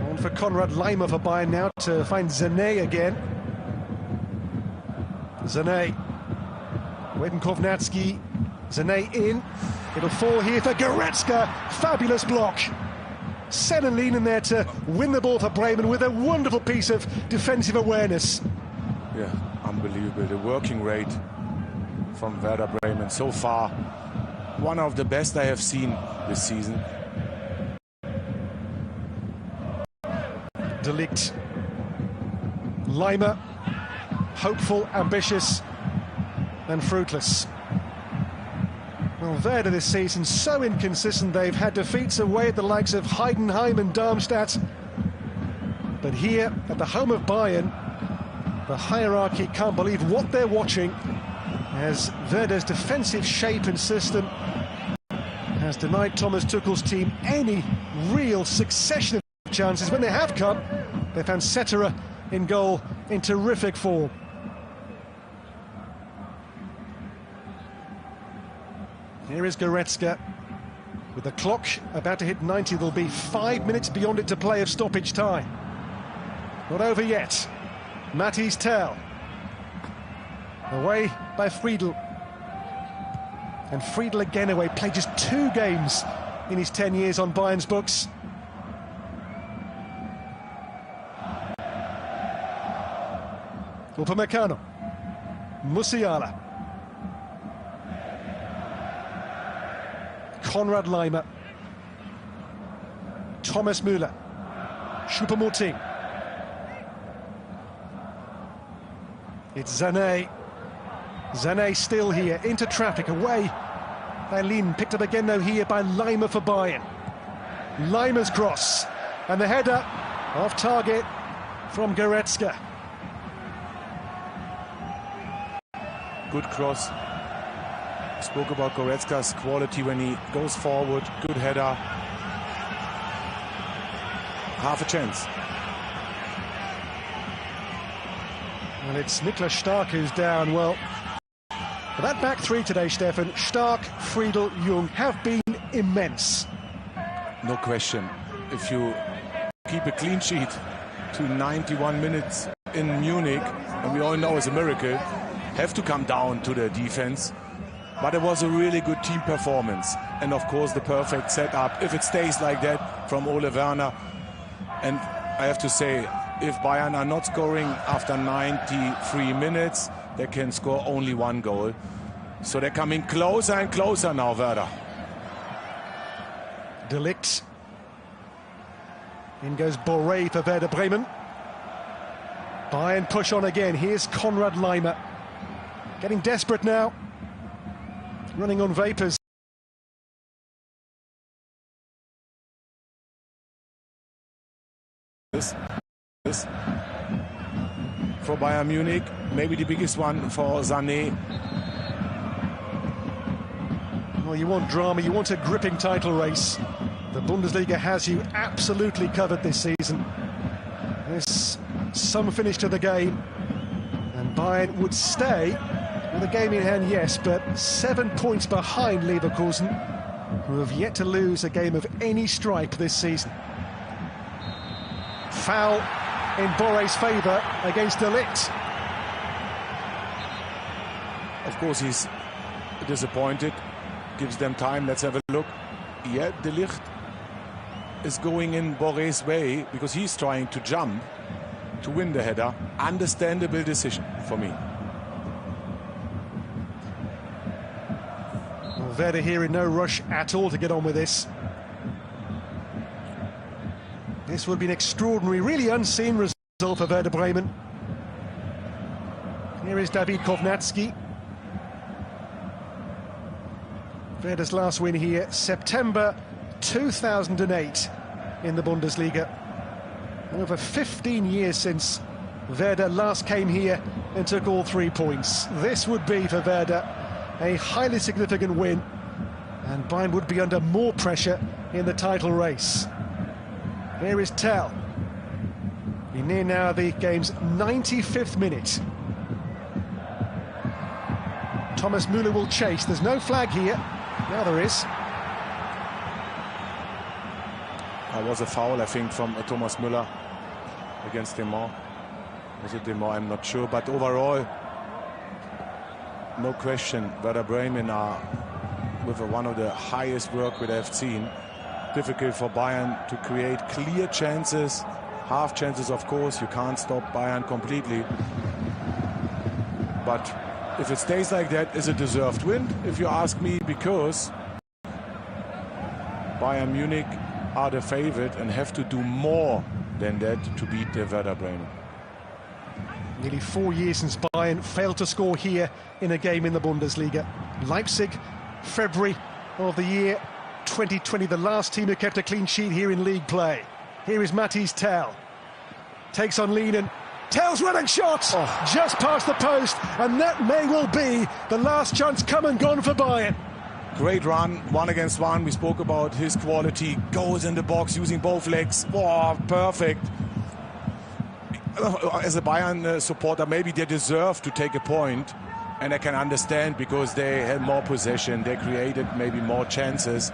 On for Konrad Leimer for Bayern now to find Sané again. Sané. Away from Kovnatski. Sané in. It'll fall here for Goretzka. Fabulous block. Senelin in there to win the ball for Bremen with a wonderful piece of defensive awareness. Yeah, unbelievable. The working rate from Werder Bremen so far, one of the best I have seen this season. De Ligt. Leimer. hopeful, ambitious and fruitless. Well, Werder this season so inconsistent. They've had defeats away at the likes of Heidenheim and Darmstadt. But here, at the home of Bayern, the hierarchy can't believe what they're watching, as Werder's defensive shape and system has denied Thomas Tuchel's team any real succession of chances. When they have come, they found Setterer in goal in terrific form. Here is Goretzka. With the clock about to hit 90, there'll be 5 minutes beyond it to play of stoppage time. Not over yet. Matthias Tell. Away by Friedl. And Friedl again away. Played just 2 games in his 10 years on Bayern's books. Upamecano. Musiala. Konrad Laimer. Thomas Müller. Choupo-Moting. It's Sané. Sané still here, into traffic, away by Lin. Picked up again though here by Laimer for Bayern. Laimer's cross, and the header off target from Goretzka. Good cross. Spoke about Goretzka's quality when he goes forward. Good header. Half a chance. And it's Niklas Stark who's down. Well, that back three today, Stefan, Stark, Friedl, Jung, have been immense. No question. If you keep a clean sheet to 91 minutes in Munich, and we all know it's a miracle, have to come down to the defense. But it was a really good team performance. And of course the perfect setup, if it stays like that, from Ole Werner. And I have to say, if Bayern are not scoring after 93 minutes, they can score only 1 goal. So they're coming closer and closer now, Werder. De Ligt. In goes Boré for Werder Bremen. Bayern push on again. Here's Konrad Laimer. Getting desperate now. Running on vapours. This for Bayern Munich, maybe the biggest one for Sané. Well, you want drama, you want a gripping title race. The Bundesliga has you absolutely covered this season. There's some finish to the game, and Bayern would stay with a game in hand, yes, but 7 points behind Leverkusen, who have yet to lose a game of any stripe this season. Foul in Boré's favour against De Ligt. Of course, he's disappointed. Gives them time. Let's have a look. Yeah, De Ligt is going in Boré's way because he's trying to jump to win the header. Understandable decision for me. Well, Werder here in no rush at all to get on with this. This would be an extraordinary, really unseen result for Werder Bremen. Here is David Kovnatski. Werder's last win here, September 2008 in the Bundesliga. Over 15 years since Werder last came here and took all 3 points. This would be for Werder a highly significant win, and Bayern would be under more pressure in the title race. Here is Tell. We're near now the game's 95th minute. Thomas Müller will chase. There's no flag here. Now there is. That was a foul, I think, from Thomas Müller against Demar. Was it Demar? I'm not sure. But overall, no question, Werder Bremen are with one of the highest work rate I've seen. Difficult for Bayern to create clear chances, half chances, of course. You can't stop Bayern completely. But if it stays like that, is a deserved win, if you ask me, because Bayern Munich are the favorite and have to do more than that to beat the Werder Bremen. Nearly 4 years since Bayern failed to score here in a game in the Bundesliga. Leipzig, February of the year 2020, the last team who kept a clean sheet here in league play. Here is Matthias Tell. Takes on Lehnen. Tell's running shot! Just past the post, and that may well be the last chance come and gone for Bayern. Great run, 1-against-1. We spoke about his quality. Goes in the box using both legs. Oh, perfect. As a Bayern supporter, maybe they deserve to take a point, and I can understand because they had more possession, they created maybe more chances.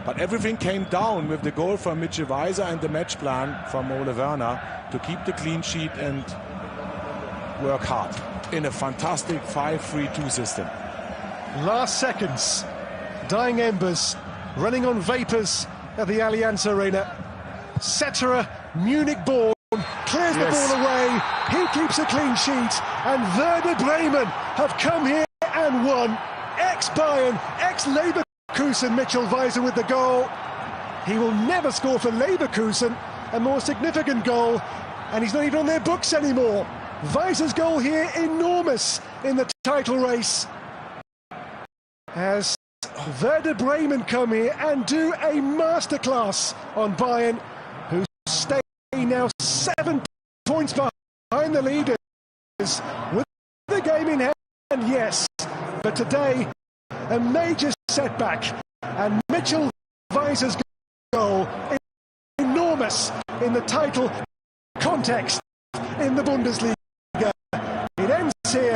But everything came down with the goal from Mitchell Weiser and the match plan from Ole Werner to keep the clean sheet and work hard in a fantastic 5-3-2 system. Last seconds, dying embers, running on vapours at the Allianz Arena. Cetera, Munich born, clears the ball away, he keeps a clean sheet, and Werder Bremen have come here and won. Ex-Bayern, ex-Leverkusen, Mitchell Weiser with the goal. He will never score for Leverkusen, a more significant goal, and he's not even on their books anymore. Weiser's goal here, enormous in the title race. As Werder Bremen come here and do a masterclass on Bayern, who stay now 7 points behind the leaders with the game in hand, yes. But today, a major setback, and Mitchell Weiser's goal enormous in the title context in the Bundesliga. It ends here.